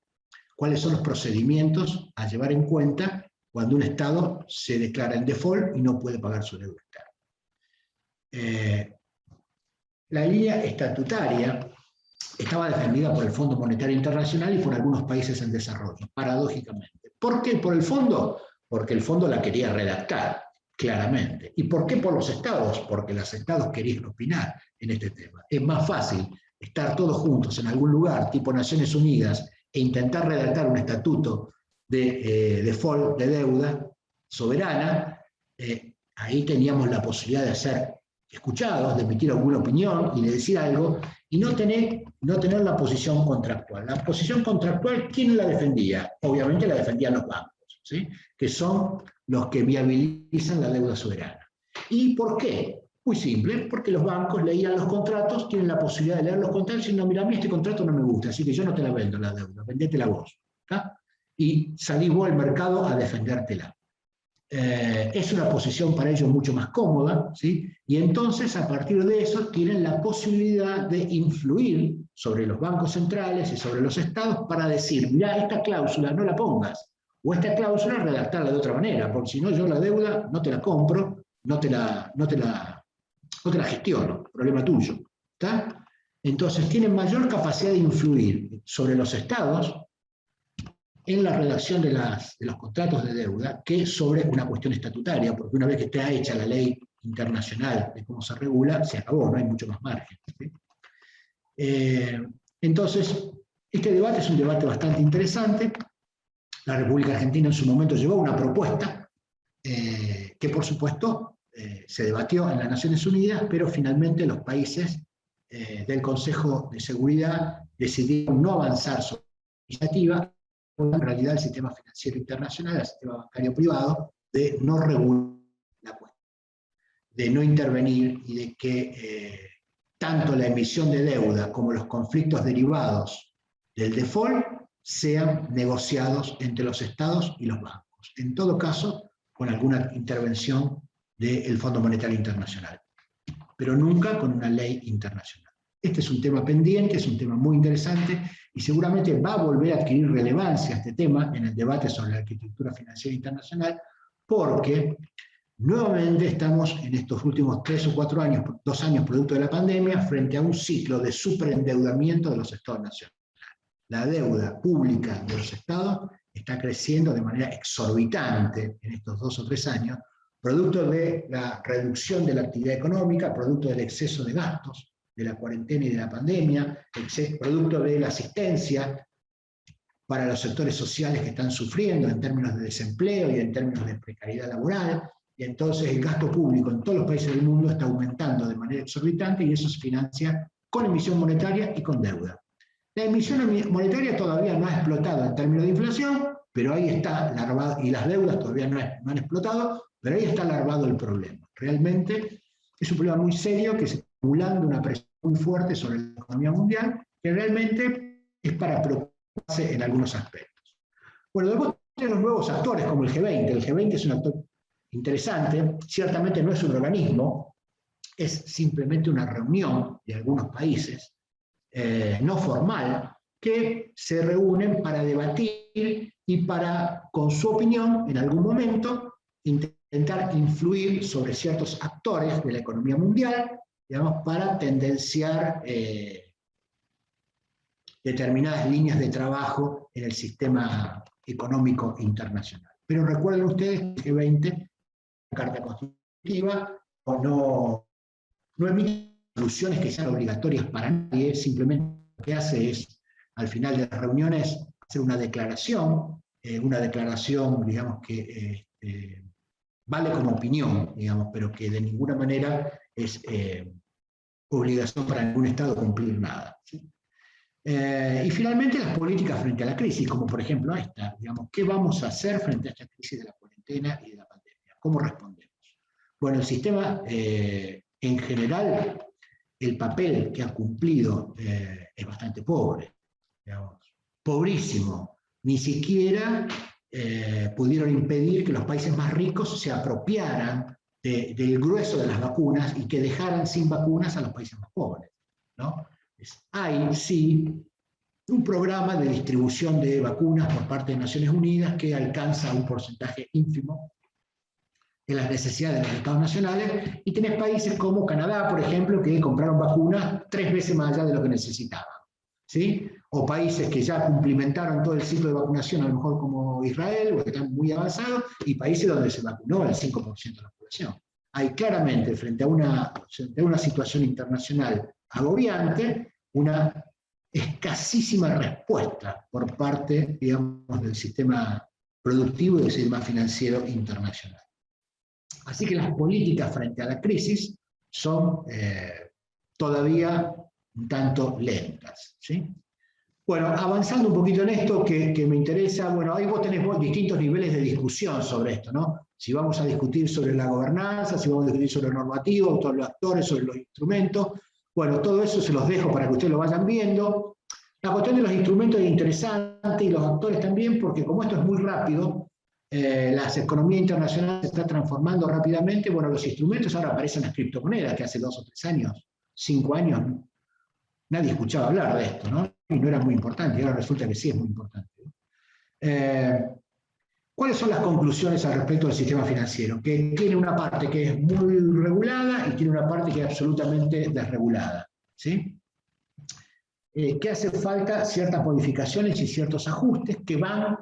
cuáles son los procedimientos a llevar en cuenta cuando un Estado se declara en default y no puede pagar su deuda externa. La línea estatutaria estaba defendida por el Fondo Monetario Internacional y por algunos países en desarrollo, paradójicamente. ¿Por qué por el Fondo? Porque el Fondo la quería redactar, claramente. ¿Y por qué por los Estados? Porque los Estados querían opinar en este tema. Es más fácil estar todos juntos en algún lugar, tipo Naciones Unidas, e intentar redactar un estatuto de default de deuda soberana. Ahí teníamos la posibilidad de ser escuchados, de emitir alguna opinión y de decir algo, y no tener la posición contractual. La posición contractual, ¿quién la defendía? Obviamente la defendían los bancos, ¿sí? Que son los que viabilizan la deuda soberana. ¿Y por qué? Muy simple, porque los bancos leían los contratos, tienen la posibilidad de leer los contratos y no, mira, a mí este contrato no me gusta, así que yo no te la vendo la deuda, vendétela vos, ¿tá? Y salís vos al mercado a defendértela. Es una posición para ellos mucho más cómoda, ¿sí? Y entonces a partir de eso tienen la posibilidad de influir sobre los bancos centrales y sobre los estados para decir, mira, esta cláusula no la pongas, o esta cláusula redactarla de otra manera, porque si no yo la deuda no te la compro, no te la gestiono, problema tuyo, ¿tá? Entonces tienen mayor capacidad de influir sobre los estados en la redacción de los contratos de deuda que sobre una cuestión estatutaria, porque una vez que está hecha la ley internacional de cómo se regula, se acabó, no hay mucho más margen, ¿sí? Entonces, este debate es un debate bastante interesante. La República Argentina en su momento llevó una propuesta que por supuesto se debatió en las Naciones Unidas, pero finalmente los países del Consejo de Seguridad decidieron no avanzar sobre la iniciativa. En realidad el sistema financiero internacional, el sistema bancario privado, de no regular la cuestión, de no intervenir y de que tanto la emisión de deuda como los conflictos derivados del default sean negociados entre los estados y los bancos. En todo caso, con alguna intervención del Fondo Monetario Internacional, pero nunca con una ley internacional. Este es un tema pendiente, es un tema muy interesante, y seguramente va a volver a adquirir relevancia este tema en el debate sobre la arquitectura financiera internacional, porque nuevamente estamos en estos últimos 3 o 4 años, 2 años producto de la pandemia, frente a un ciclo de superendeudamiento de los estados nacionales. La deuda pública de los estados está creciendo de manera exorbitante en estos 2 o 3 años, producto de la reducción de la actividad económica, producto del exceso de gastos, de la cuarentena y de la pandemia, producto de la asistencia para los sectores sociales que están sufriendo en términos de desempleo y en términos de precariedad laboral, y entonces el gasto público en todos los países del mundo está aumentando de manera exorbitante, y eso se financia con emisión monetaria y con deuda. La emisión monetaria todavía no ha explotado en términos de inflación, pero ahí está larvado, y las deudas todavía no han explotado, pero ahí está larvado el problema. Realmente es un problema muy serio que se está acumulando una presión muy fuerte sobre la economía mundial, que realmente es para preocuparse en algunos aspectos. Bueno, después tenemos nuevos actores como el G20. El G20 es un actor interesante, ciertamente no es un organismo, es simplemente una reunión de algunos países, no formal, que se reúnen para debatir y para, con su opinión, en algún momento, intentar influir sobre ciertos actores de la economía mundial, digamos, para tendenciar determinadas líneas de trabajo en el sistema económico internacional. Pero recuerden ustedes que G20, la Carta Constitutiva, no emite soluciones que sean obligatorias para nadie, simplemente lo que hace es, al final de las reuniones, hacer una declaración, digamos, que vale como opinión, digamos, pero que de ninguna manera es obligación para ningún Estado cumplir nada, ¿sí? Y finalmente las políticas frente a la crisis, como por ejemplo esta, digamos, ¿qué vamos a hacer frente a esta crisis de la cuarentena y de la pandemia? ¿Cómo respondemos? Bueno, el sistema en general, el papel que ha cumplido es bastante pobre, digamos, pobrísimo. Ni siquiera pudieron impedir que los países más ricos se apropiaran del grueso de las vacunas y que dejaran sin vacunas a los países más pobres, ¿no? Hay, sí, un programa de distribución de vacunas por parte de Naciones Unidas que alcanza un porcentaje ínfimo de las necesidades de los estados nacionales, y tenés países como Canadá, por ejemplo, que compraron vacunas 3 veces más allá de lo que necesitaban, ¿sí? O países que ya cumplimentaron todo el ciclo de vacunación, a lo mejor como Israel, o que están muy avanzados, y países donde se vacunó el 5% de la población. Hay claramente, frente a una situación internacional agobiante, una escasísima respuesta por parte, digamos, del sistema productivo y del sistema financiero internacional. Así que las políticas frente a la crisis son todavía un tanto lentas, ¿sí? Bueno, avanzando un poquito en esto que me interesa, bueno, ahí vos tenés distintos niveles de discusión sobre esto, ¿no? Si vamos a discutir sobre la gobernanza, si vamos a discutir sobre lo normativo, todos los actores, sobre los instrumentos. Bueno, todo eso se los dejo para que ustedes lo vayan viendo. La cuestión de los instrumentos es interesante y los actores también, porque como esto es muy rápido, la economía internacional se está transformando rápidamente. Bueno, los instrumentos ahora aparecen las criptomonedas, que hace 2 o 3 años, 5 años, nadie escuchaba hablar de esto, ¿no? Y no era muy importante, y ahora resulta que sí es muy importante, ¿no? ¿Cuáles son las conclusiones al respecto del sistema financiero? Que tiene una parte que es muy regulada y tiene una parte que es absolutamente desregulada, ¿sí? Que hace falta ciertas modificaciones y ciertos ajustes que van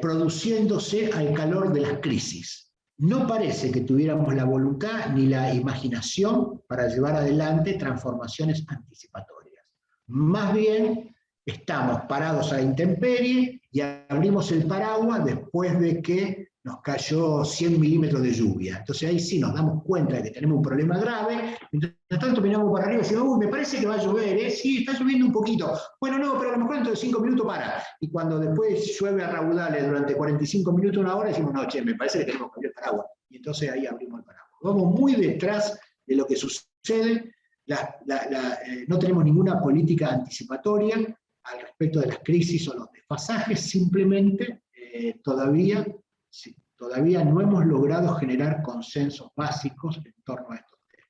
produciéndose al calor de las crisis. No parece que tuviéramos la voluntad ni la imaginación para llevar adelante transformaciones anticipatorias. Más bien, estamos parados a la intemperie y abrimos el paraguas después de que nos cayó 100 milímetros de lluvia. Entonces ahí sí nos damos cuenta de que tenemos un problema grave. Mientras tanto miramos para arriba y decimos, uy, me parece que va a llover, ¿eh? Sí, está lloviendo un poquito. Bueno, no, pero a lo mejor dentro de 5 minutos para. Y cuando después llueve a raudales durante 45 minutos, una hora, decimos, no, che, me parece que tenemos que abrir el paraguas. Y entonces ahí abrimos el paraguas. Vamos muy detrás de lo que sucede. No tenemos ninguna política anticipatoria. al respecto de las crisis o los desfasajes, simplemente todavía no hemos logrado generar consensos básicos en torno a estos temas.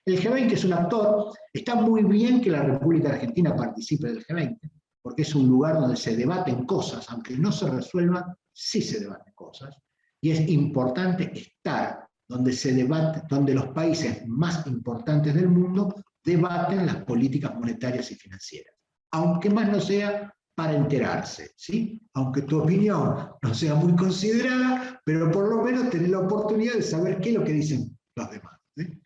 El G20 es un actor, está muy bien que la República Argentina participe del G20, porque es un lugar donde se debaten cosas, aunque no se resuelvan, sí se debaten cosas, y es importante estar donde se debate, donde los países más importantes del mundo debaten las políticas monetarias y financieras, aunque más no sea para enterarse, ¿sí? Aunque tu opinión no sea muy considerada, pero por lo menos tener la oportunidad de saber qué es lo que dicen los demás, ¿sí?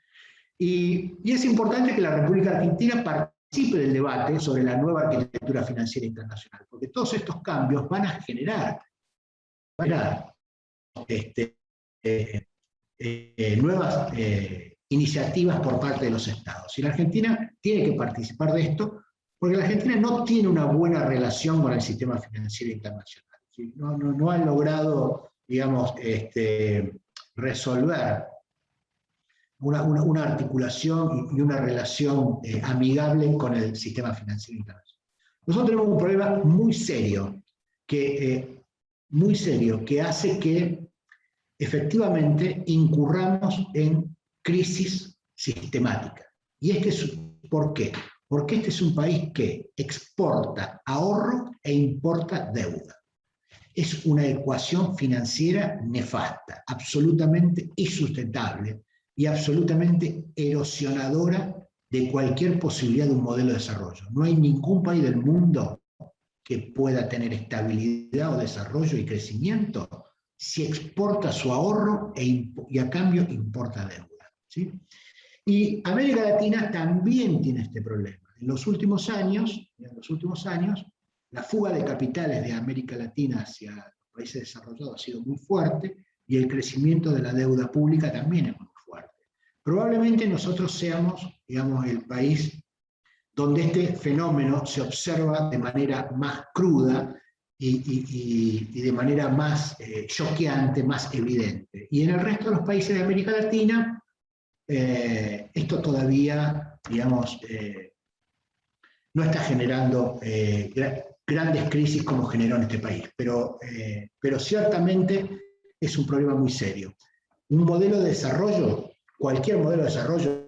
Y es importante que la República Argentina participe del debate sobre la nueva arquitectura financiera internacional, porque todos estos cambios van a generar nuevas iniciativas por parte de los estados. Y la Argentina tiene que participar de esto, porque la Argentina no tiene una buena relación con el sistema financiero internacional, ¿sí? No ha logrado, digamos, resolver una articulación y una relación amigable con el sistema financiero internacional. Nosotros tenemos un problema muy serio que hace que efectivamente incurramos en crisis sistemática. Y ¿por qué? Porque este es un país que exporta ahorro e importa deuda. Es una ecuación financiera nefasta, absolutamente insustentable y absolutamente erosionadora de cualquier posibilidad de un modelo de desarrollo. No hay ningún país del mundo que pueda tener estabilidad o desarrollo y crecimiento si exporta su ahorro y a cambio importa deuda, ¿sí? Y América Latina también tiene este problema. En los últimos años, la fuga de capitales de América Latina hacia los países desarrollados ha sido muy fuerte y el crecimiento de la deuda pública también es muy fuerte. Probablemente nosotros seamos, digamos, el país donde este fenómeno se observa de manera más cruda y de manera más choqueante, más evidente. Y en el resto de los países de América Latina, esto todavía, digamos, no está generando grandes crisis como generó en este país, pero ciertamente es un problema muy serio. Un modelo de desarrollo, cualquier modelo de desarrollo,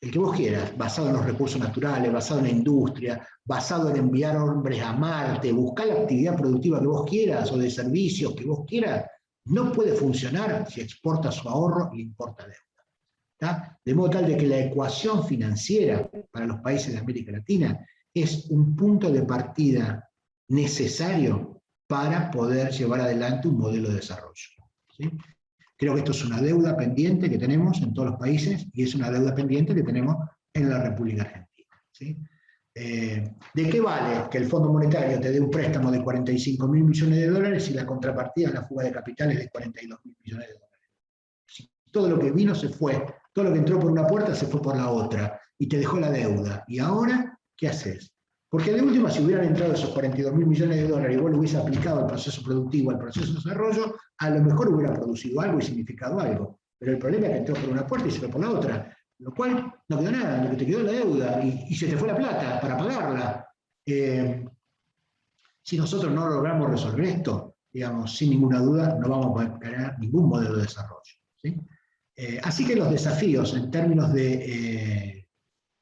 el que vos quieras, basado en los recursos naturales, basado en la industria, basado en enviar hombres a Marte, buscar la actividad productiva que vos quieras o de servicios que vos quieras, no puede funcionar si exporta su ahorro y importa deuda. ¿Tá? De modo tal de que la ecuación financiera para los países de América Latina es un punto de partida necesario para poder llevar adelante un modelo de desarrollo, ¿sí? Creo que esto es una deuda pendiente que tenemos en todos los países y es una deuda pendiente que tenemos en la República Argentina, ¿sí? ¿De qué vale que el Fondo Monetario te dé un préstamo de 45.000 millones de dólares y la contrapartida es la fuga de capitales de 42.000 millones de dólares? Si todo lo que vino se fue, todo lo que entró por una puerta se fue por la otra y te dejó la deuda. ¿Y ahora qué haces? Porque de última, si hubieran entrado esos 42.000 millones de dólares y vos lo hubiese aplicado al proceso productivo, al proceso de desarrollo, a lo mejor hubiera producido algo y significado algo. Pero el problema es que entró por una puerta y se fue por la otra, lo cual no quedó nada, lo que te quedó la deuda y se te fue la plata para pagarla. Si nosotros no logramos resolver esto, digamos, sin ninguna duda, no vamos a poder crear ningún modelo de desarrollo, ¿sí? Así que los desafíos en términos de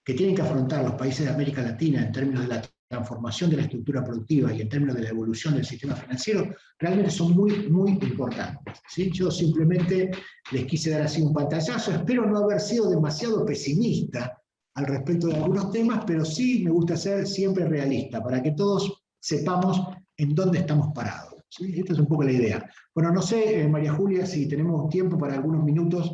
que tienen que afrontar los países de América Latina en términos de la transformación de la estructura productiva y en términos de la evolución del sistema financiero, realmente son muy, muy importantes, ¿sí? Yo simplemente les quise dar así un pantallazo, espero no haber sido demasiado pesimista al respecto de algunos temas, pero sí me gusta ser siempre realista, para que todos sepamos en dónde estamos parados, ¿sí? Esta es un poco la idea. Bueno, no sé, María Julia, si tenemos tiempo para algunos minutos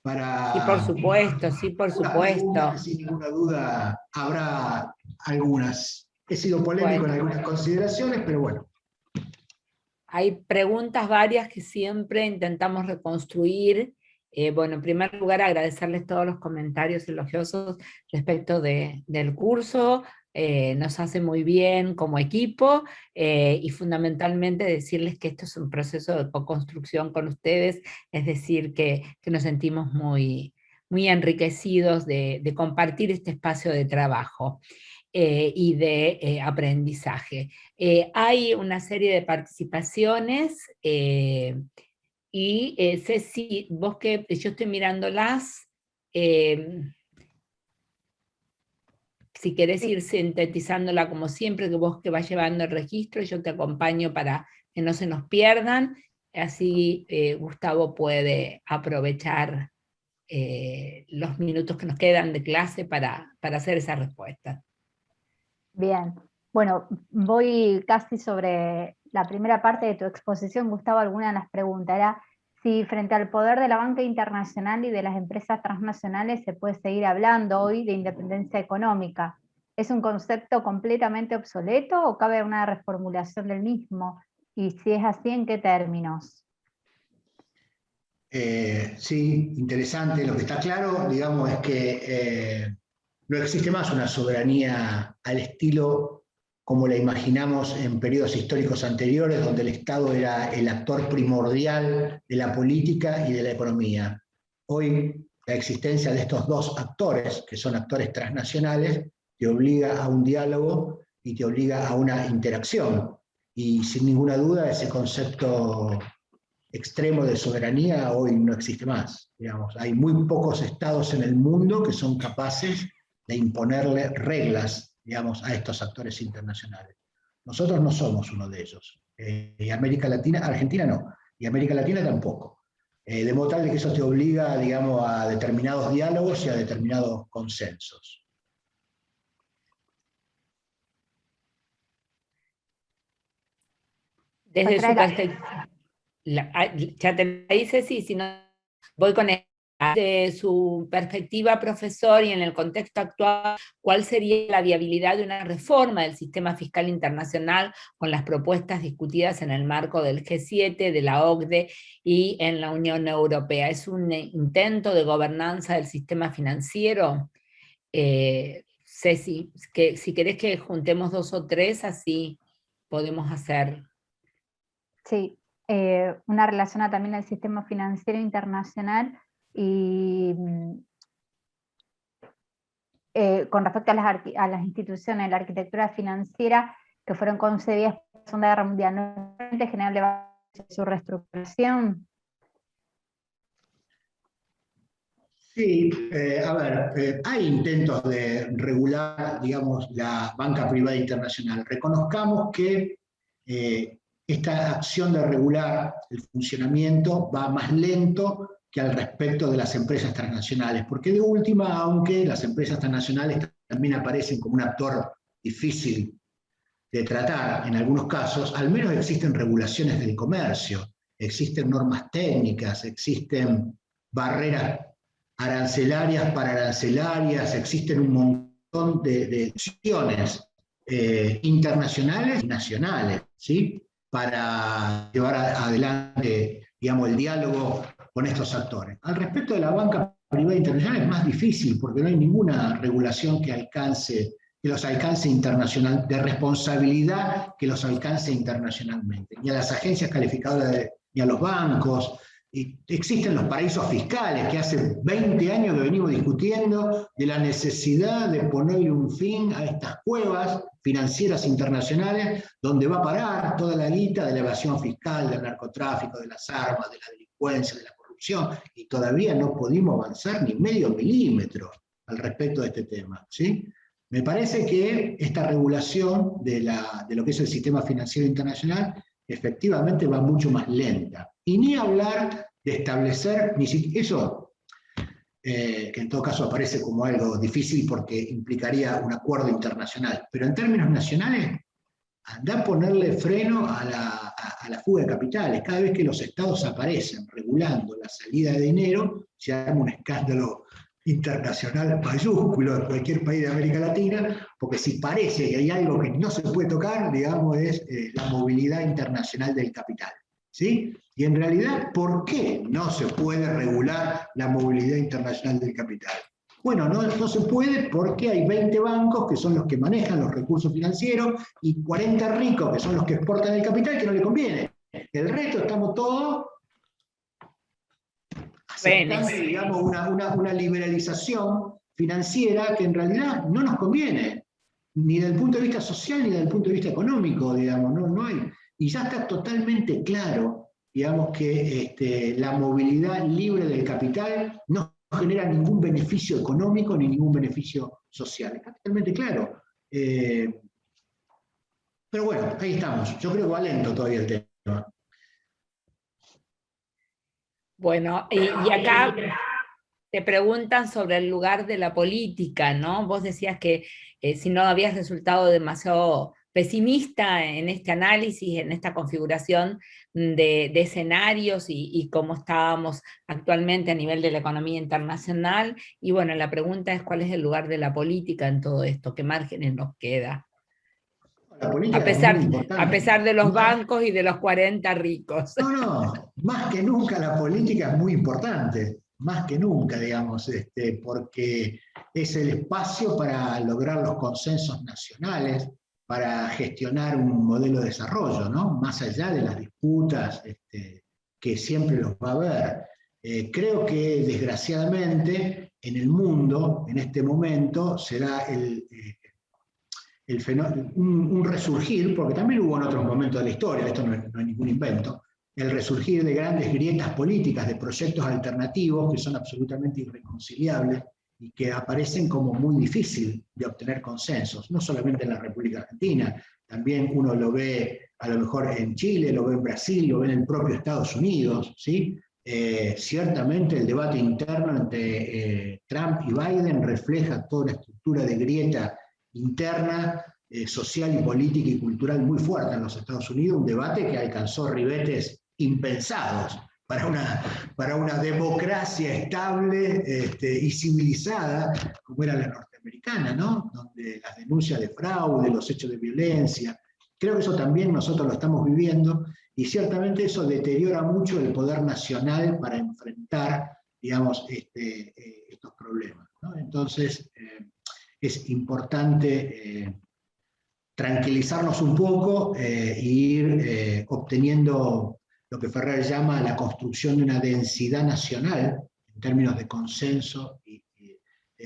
para... Sí, por supuesto, sí, por supuesto. Sin ninguna duda habrá algunas. He sido polémico en algunas consideraciones, pero bueno. Hay preguntas varias que siempre intentamos reconstruir. Bueno, en primer lugar, agradecerles todos los comentarios elogiosos respecto del curso. Nos hace muy bien como equipo, y fundamentalmente decirles que esto es un proceso de co-construcción con ustedes, es decir, que nos sentimos muy, muy enriquecidos de compartir este espacio de trabajo. y de aprendizaje. Hay una serie de participaciones y Ceci, vos que yo estoy mirándolas, si querés ir sintetizándola como siempre, que vos que vas llevando el registro, yo te acompaño para que no se nos pierdan, así Gustavo puede aprovechar los minutos que nos quedan de clase para hacer esa respuesta. Bien, bueno, voy casi sobre la primera parte de tu exposición, Gustavo. Alguna de las preguntas era si frente al poder de la banca internacional y de las empresas transnacionales se puede seguir hablando hoy de independencia económica. ¿Es un concepto completamente obsoleto o cabe una reformulación del mismo? Y si es así, ¿en qué términos? Sí, interesante. Lo que está claro, digamos, es que no existe más una soberanía al estilo como la imaginamos en periodos históricos anteriores, donde el Estado era el actor primordial de la política y de la economía. Hoy, la existencia de estos dos actores, que son actores transnacionales, te obliga a un diálogo y te obliga a una interacción. Y sin ninguna duda, ese concepto extremo de soberanía hoy no existe más. Digamos, hay muy pocos estados en el mundo que son capaces de imponerle reglas, digamos, a estos actores internacionales. Nosotros no somos uno de ellos. Y América Latina, Argentina no, y América Latina tampoco. De modo tal de que eso te obliga, digamos, a determinados diálogos y a determinados consensos. Desde su perspectiva, ya te la hice, sí, si no, voy con él. De su perspectiva, profesor, y en el contexto actual, ¿cuál sería la viabilidad de una reforma del sistema fiscal internacional con las propuestas discutidas en el marco del G7, de la OCDE y en la Unión Europea? ¿Es un intento de gobernanza del sistema financiero? Ceci, que si querés que juntemos 2 o 3, así podemos hacer. Sí, una relación también al sistema financiero internacional y con respecto a las instituciones, la arquitectura financiera que fueron concebidas por la Segunda Guerra Mundial, ¿no es general su reestructuración? Sí, a ver, hay intentos de regular, digamos, la banca privada internacional. Reconozcamos que esta acción de regular el funcionamiento va más lento que al respecto de las empresas transnacionales, porque de última, aunque las empresas transnacionales también aparecen como un actor difícil de tratar en algunos casos, al menos existen regulaciones del comercio, existen normas técnicas, existen barreras arancelarias para arancelarias, existen un montón de acciones internacionales y nacionales, ¿sí? Para llevar adelante, digamos, el diálogo con estos actores. Al respecto de la banca privada internacional es más difícil porque no hay ninguna regulación que los alcance internacional, de responsabilidad que los alcance internacionalmente, ni a las agencias calificadoras, ni a los bancos. Y existen los paraísos fiscales, que hace 20 años que venimos discutiendo de la necesidad de ponerle un fin a estas cuevas financieras internacionales, donde va a parar toda la guita de la evasión fiscal, del narcotráfico, de las armas, de la delincuencia, de la corrupción, y todavía no pudimos avanzar ni medio milímetro al respecto de este tema, ¿sí? Me parece que esta regulación de lo que es el sistema financiero internacional efectivamente va mucho más lenta. Y ni hablar de establecer, eso, que en todo caso aparece como algo difícil porque implicaría un acuerdo internacional, pero en términos nacionales, anda a ponerle freno a la fuga de capitales. Cada vez que los estados aparecen regulando la salida de dinero, se arma un escándalo internacional mayúsculo en cualquier país de América Latina, porque si parece que hay algo que no se puede tocar, digamos, es la movilidad internacional del capital, ¿sí? Y en realidad, ¿por qué no se puede regular la movilidad internacional del capital? Bueno, no se puede porque hay 20 bancos que son los que manejan los recursos financieros y 40 ricos que son los que exportan el capital que no le conviene. El resto estamos todos aceptando, digamos, una liberalización financiera que en realidad no nos conviene. ni desde el punto de vista social ni desde el punto de vista económico, digamos, no hay. Y ya está totalmente claro, digamos, que la movilidad libre del capital no genera ningún beneficio económico ni ningún beneficio social. Está totalmente claro. Pero bueno, ahí estamos. Yo creo que va lento todavía el tema. Bueno, y acá te preguntan sobre el lugar de la política, ¿no? Vos decías que si no habías resultado demasiado pesimista en este análisis, en esta configuración de escenarios y cómo estábamos actualmente a nivel de la economía internacional. Y bueno, la pregunta es cuál es el lugar de la política en todo esto, qué márgenes nos queda. La política es muy importante. A pesar de los bancos y de los 40 ricos. No, más que nunca la política es muy importante, más que nunca, digamos, porque es el espacio para lograr los consensos nacionales, para gestionar un modelo de desarrollo, ¿no? Más allá de las disputas que siempre los va a haber. Creo que desgraciadamente en el mundo, en este momento, será un resurgir, porque también hubo en otros momentos de la historia, esto no es ningún invento, el resurgir de grandes grietas políticas, de proyectos alternativos que son absolutamente irreconciliables y que aparecen como muy difícil de obtener consensos, no solamente en la República Argentina, también uno lo ve a lo mejor en Chile, lo ve en Brasil, lo ve en el propio Estados Unidos, ¿sí? Ciertamente el debate interno entre Trump y Biden refleja toda una estructura de grieta interna, social y política y cultural muy fuerte en los Estados Unidos, un debate que alcanzó ribetes impensados para una democracia estable y civilizada como era la norteamericana, ¿no? Donde las denuncias de fraude, los hechos de violencia, creo que eso también nosotros lo estamos viviendo y ciertamente eso deteriora mucho el poder nacional para enfrentar, digamos, estos problemas, ¿no? Entonces, es importante tranquilizarnos un poco e ir obteniendo lo que Ferrer llama la construcción de una densidad nacional en términos de consenso y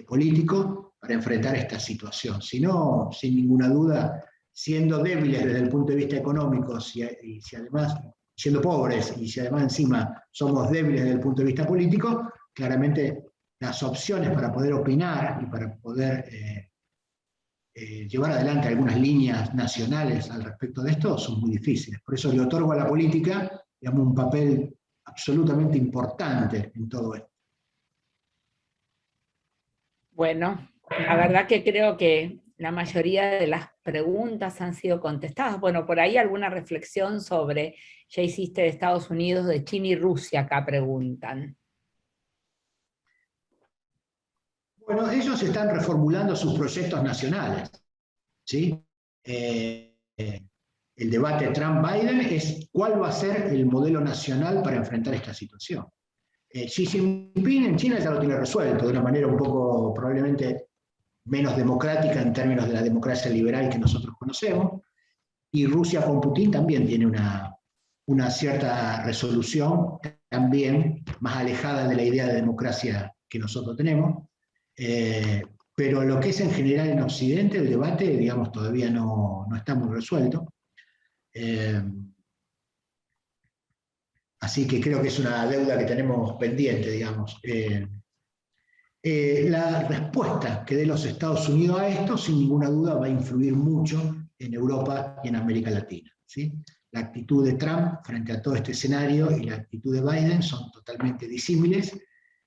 político para enfrentar esta situación. Si no, sin ninguna duda, siendo débiles desde el punto de vista económico y si además, siendo pobres y si además encima somos débiles desde el punto de vista político, claramente las opciones para poder opinar y para poder llevar adelante algunas líneas nacionales al respecto de esto son muy difíciles. Por eso le otorgo a la política, digamos, un papel absolutamente importante en todo esto. Bueno, la verdad que creo que la mayoría de las preguntas han sido contestadas. Bueno, por ahí alguna reflexión sobre, ya hiciste de Estados Unidos, de China y Rusia, acá preguntan. Bueno, ellos están reformulando sus proyectos nacionales, ¿sí? El debate Trump-Biden es cuál va a ser el modelo nacional para enfrentar esta situación. Xi Jinping en China ya lo tiene resuelto de una manera un poco probablemente menos democrática en términos de la democracia liberal que nosotros conocemos, y Rusia con Putin también tiene una cierta resolución, también más alejada de la idea de democracia que nosotros tenemos. Pero lo que es en general en Occidente, el debate, digamos, todavía no está muy resuelto. Así que creo que es una deuda que tenemos pendiente, digamos. La respuesta que dé los Estados Unidos a esto, sin ninguna duda, va a influir mucho en Europa y en América Latina, ¿sí? La actitud de Trump frente a todo este escenario y la actitud de Biden son totalmente disímiles,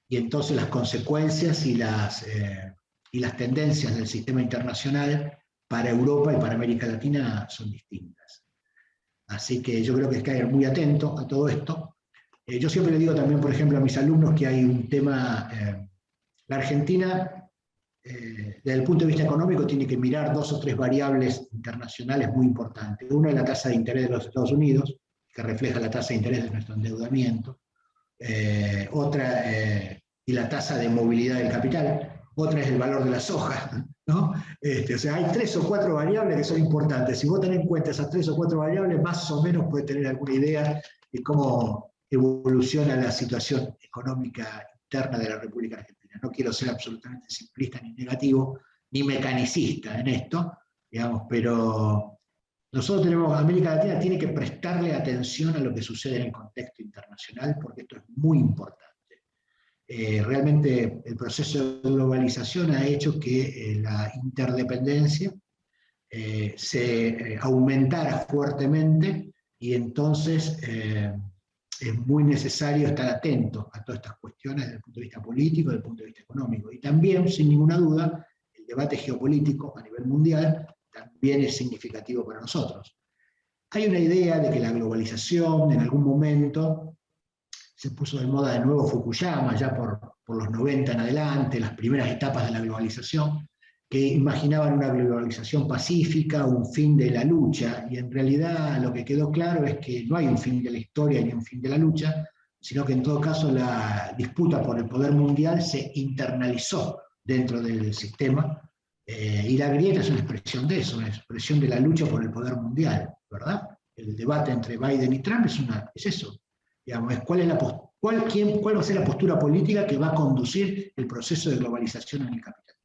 y entonces las consecuencias y las tendencias del sistema internacional para Europa y para América Latina son distintas. Así que yo creo que hay que estar muy atento a todo esto. Yo siempre le digo también, por ejemplo, a mis alumnos que hay un tema, la Argentina, desde el punto de vista económico, tiene que mirar 2 o 3 variables internacionales muy importantes. Una es la tasa de interés de los Estados Unidos, que refleja la tasa de interés de nuestro endeudamiento. Otra, y la tasa de movilidad del capital. Otra es el valor de la soja, ¿no? O sea, hay 3 o 4 variables que son importantes. Si vos tenés en cuenta esas 3 o 4 variables, más o menos podés tener alguna idea de cómo evoluciona la situación económica interna de la República Argentina. No quiero ser absolutamente simplista ni negativo, ni mecanicista en esto, digamos, pero nosotros tenemos, América Latina tiene que prestarle atención a lo que sucede en el contexto internacional, porque esto es muy importante. Realmente el proceso de globalización ha hecho que la interdependencia se aumentara fuertemente, y entonces es muy necesario estar atento a todas estas cuestiones desde el punto de vista político, desde el punto de vista económico. Y también, sin ninguna duda, el debate geopolítico a nivel mundial también es significativo para nosotros. Hay una idea de que la globalización en algún momento se puso de moda de nuevo Fukuyama, ya por los 90 en adelante, las primeras etapas de la globalización, que imaginaban una globalización pacífica, un fin de la lucha, y en realidad lo que quedó claro es que no hay un fin de la historia ni un fin de la lucha, sino que en todo caso la disputa por el poder mundial se internalizó dentro del sistema, y la grieta es una expresión de eso, una expresión de la lucha por el poder mundial, ¿verdad? El debate entre Biden y Trump es eso. Digamos, ¿cuál va a ser la postura política que va a conducir el proceso de globalización en el capital?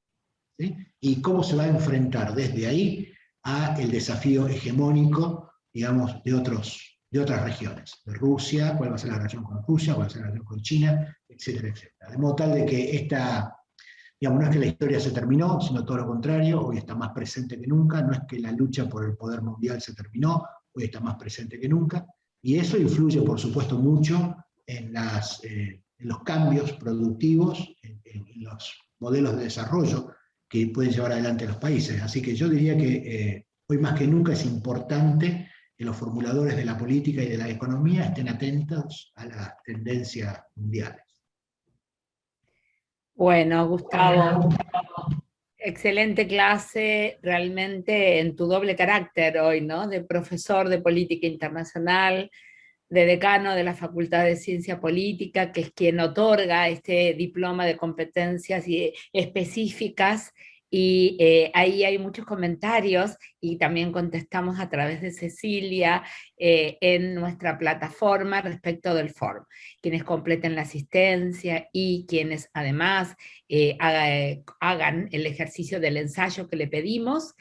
¿Sí? Y cómo se va a enfrentar desde ahí a el desafío hegemónico, digamos, de otras regiones, de Rusia, cuál va a ser la relación con Rusia, cuál va a ser la relación con China, etcétera, etcétera. De modo tal de que digamos, no es que la historia se terminó, sino todo lo contrario, hoy está más presente que nunca, no es que la lucha por el poder mundial se terminó, hoy está más presente que nunca, y eso influye, por supuesto, mucho en los cambios productivos, en los modelos de desarrollo que pueden llevar adelante los países. Así que yo diría que hoy más que nunca es importante que los formuladores de la política y de la economía estén atentos a las tendencias mundiales. Bueno, Gustavo, excelente clase, realmente en tu doble carácter hoy, ¿no? De profesor de política internacional, de decano de la Facultad de Ciencia Política, que es quien otorga este diploma de competencias específicas, y ahí hay muchos comentarios, y también contestamos a través de Cecilia en nuestra plataforma respecto del FORM. Quienes completen la asistencia y quienes además hagan el ejercicio del ensayo que le pedimos,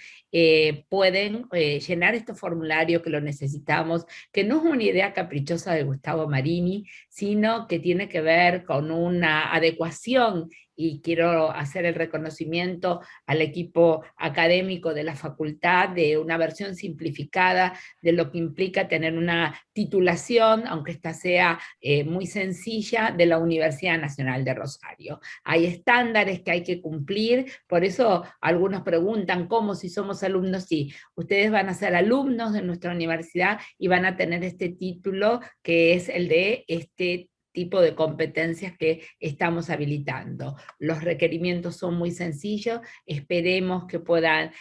pueden llenar este formulario que lo necesitamos, que no es una idea caprichosa de Gustavo Marini, sino que tiene que ver con una adecuación, y quiero hacer el reconocimiento al equipo académico de la facultad de una versión simplificada de lo que implica tener una titulación, aunque esta sea muy sencilla, de la Universidad Nacional de Rosario. Hay estándares que hay que cumplir, por eso algunos preguntan cómo si somos alumnos. Sí, ustedes van a ser alumnos de nuestra universidad y van a tener este título que es el de este tipo de competencias que estamos habilitando. Los requerimientos son muy sencillos, esperemos que puedan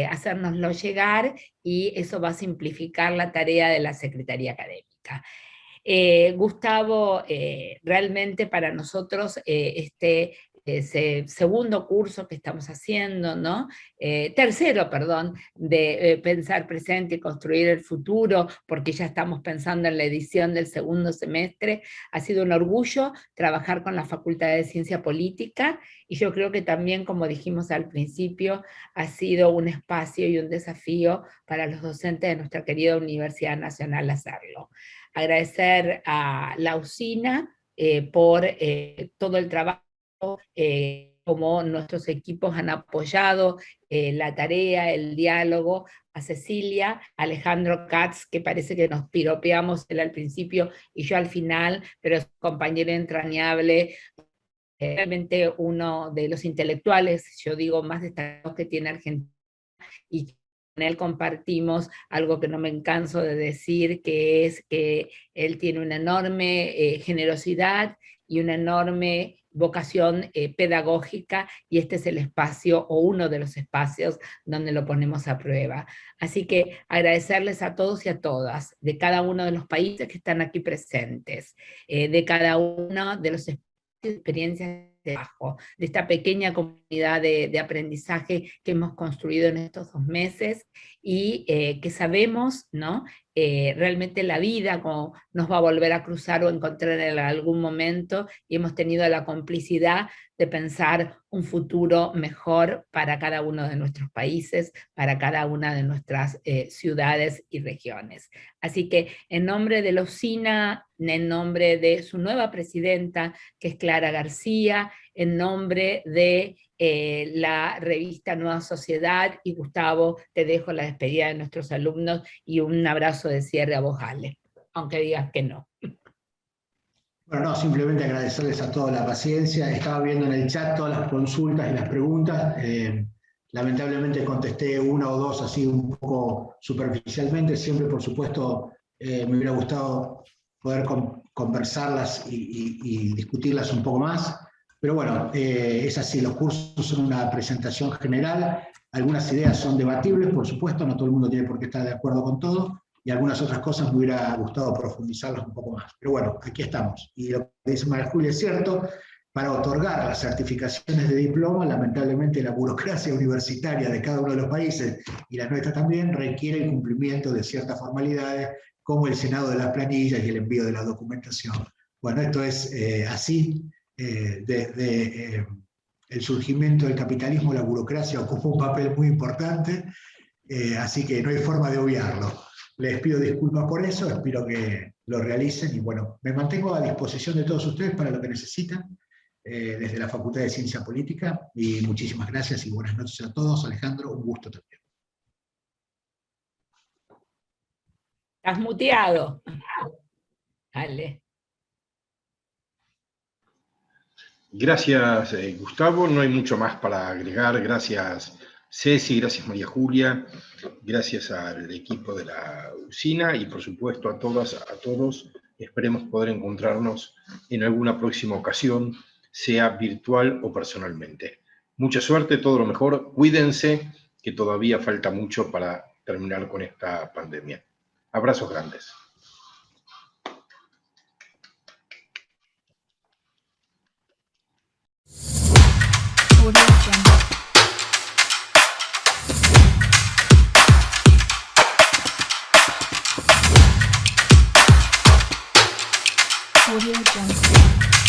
hacérnoslo llegar, y eso va a simplificar la tarea de la Secretaría Académica. Gustavo, realmente para nosotros ese segundo curso que estamos haciendo, ¿no? Tercero, perdón, de Pensar Presente y Construir el Futuro, porque ya estamos pensando en la edición del segundo semestre. Ha sido un orgullo trabajar con la Facultad de Ciencia Política, y yo creo que también, como dijimos al principio, ha sido un espacio y un desafío para los docentes de nuestra querida Universidad Nacional hacerlo. Agradecer a la usina por todo el trabajo, como nuestros equipos han apoyado la tarea, el diálogo, a Cecilia, a Alejandro Katz, que parece que nos piropeamos él al principio y yo al final, pero es un compañero entrañable, realmente uno de los intelectuales, yo digo, más destacados que tiene Argentina, y con él compartimos algo que no me canso de decir, que es que él tiene una enorme generosidad y una enorme vocación pedagógica, y este es el espacio, o uno de los espacios, donde lo ponemos a prueba. Así que agradecerles a todos y a todas, de cada uno de los países que están aquí presentes, de cada uno de los experiencias de trabajo, de esta pequeña comunidad de aprendizaje que hemos construido en estos 2 meses, y que sabemos, ¿no?, realmente la vida como nos va a volver a cruzar o encontrar en algún momento, y hemos tenido la complicidad de pensar un futuro mejor para cada uno de nuestros países, para cada una de nuestras ciudades y regiones. Así que en nombre de la usina, en nombre de su nueva presidenta, que es Clara García, en nombre de la revista Nueva Sociedad, y Gustavo, te dejo la despedida de nuestros alumnos y un abrazo de cierre a vos, Ale, aunque digas que no. Bueno, no, simplemente agradecerles a todos la paciencia. Estaba viendo en el chat todas las consultas y las preguntas. Lamentablemente contesté una o dos así un poco superficialmente. Siempre, por supuesto, me hubiera gustado poder conversarlas y discutirlas un poco más. Pero bueno, es así, los cursos son una presentación general. Algunas ideas son debatibles, por supuesto, no todo el mundo tiene por qué estar de acuerdo con todo. Y algunas otras cosas me hubiera gustado profundizarlas un poco más. Pero bueno, aquí estamos. Y lo que dice María Julia es cierto, para otorgar las certificaciones de diploma, lamentablemente la burocracia universitaria de cada uno de los países, y la nuestra también, requiere el cumplimiento de ciertas formalidades, como el llenado de las planillas y el envío de la documentación. Bueno, esto es así, desde el surgimiento del capitalismo, la burocracia ocupa un papel muy importante, así que no hay forma de obviarlo. Les pido disculpas por eso, espero que lo realicen y bueno, me mantengo a disposición de todos ustedes para lo que necesitan desde la Facultad de Ciencia Política, y muchísimas gracias y buenas noches a todos. Alejandro, un gusto también. Estás muteado. Dale. Gracias, Gustavo. No hay mucho más para agregar. Gracias, Ceci, gracias, María Julia. Gracias al equipo de la usina y, por supuesto, a todas, a todos. Esperemos poder encontrarnos en alguna próxima ocasión, sea virtual o personalmente. Mucha suerte, todo lo mejor. Cuídense, que todavía falta mucho para terminar con esta pandemia. Abrazos grandes. Audio Jungle.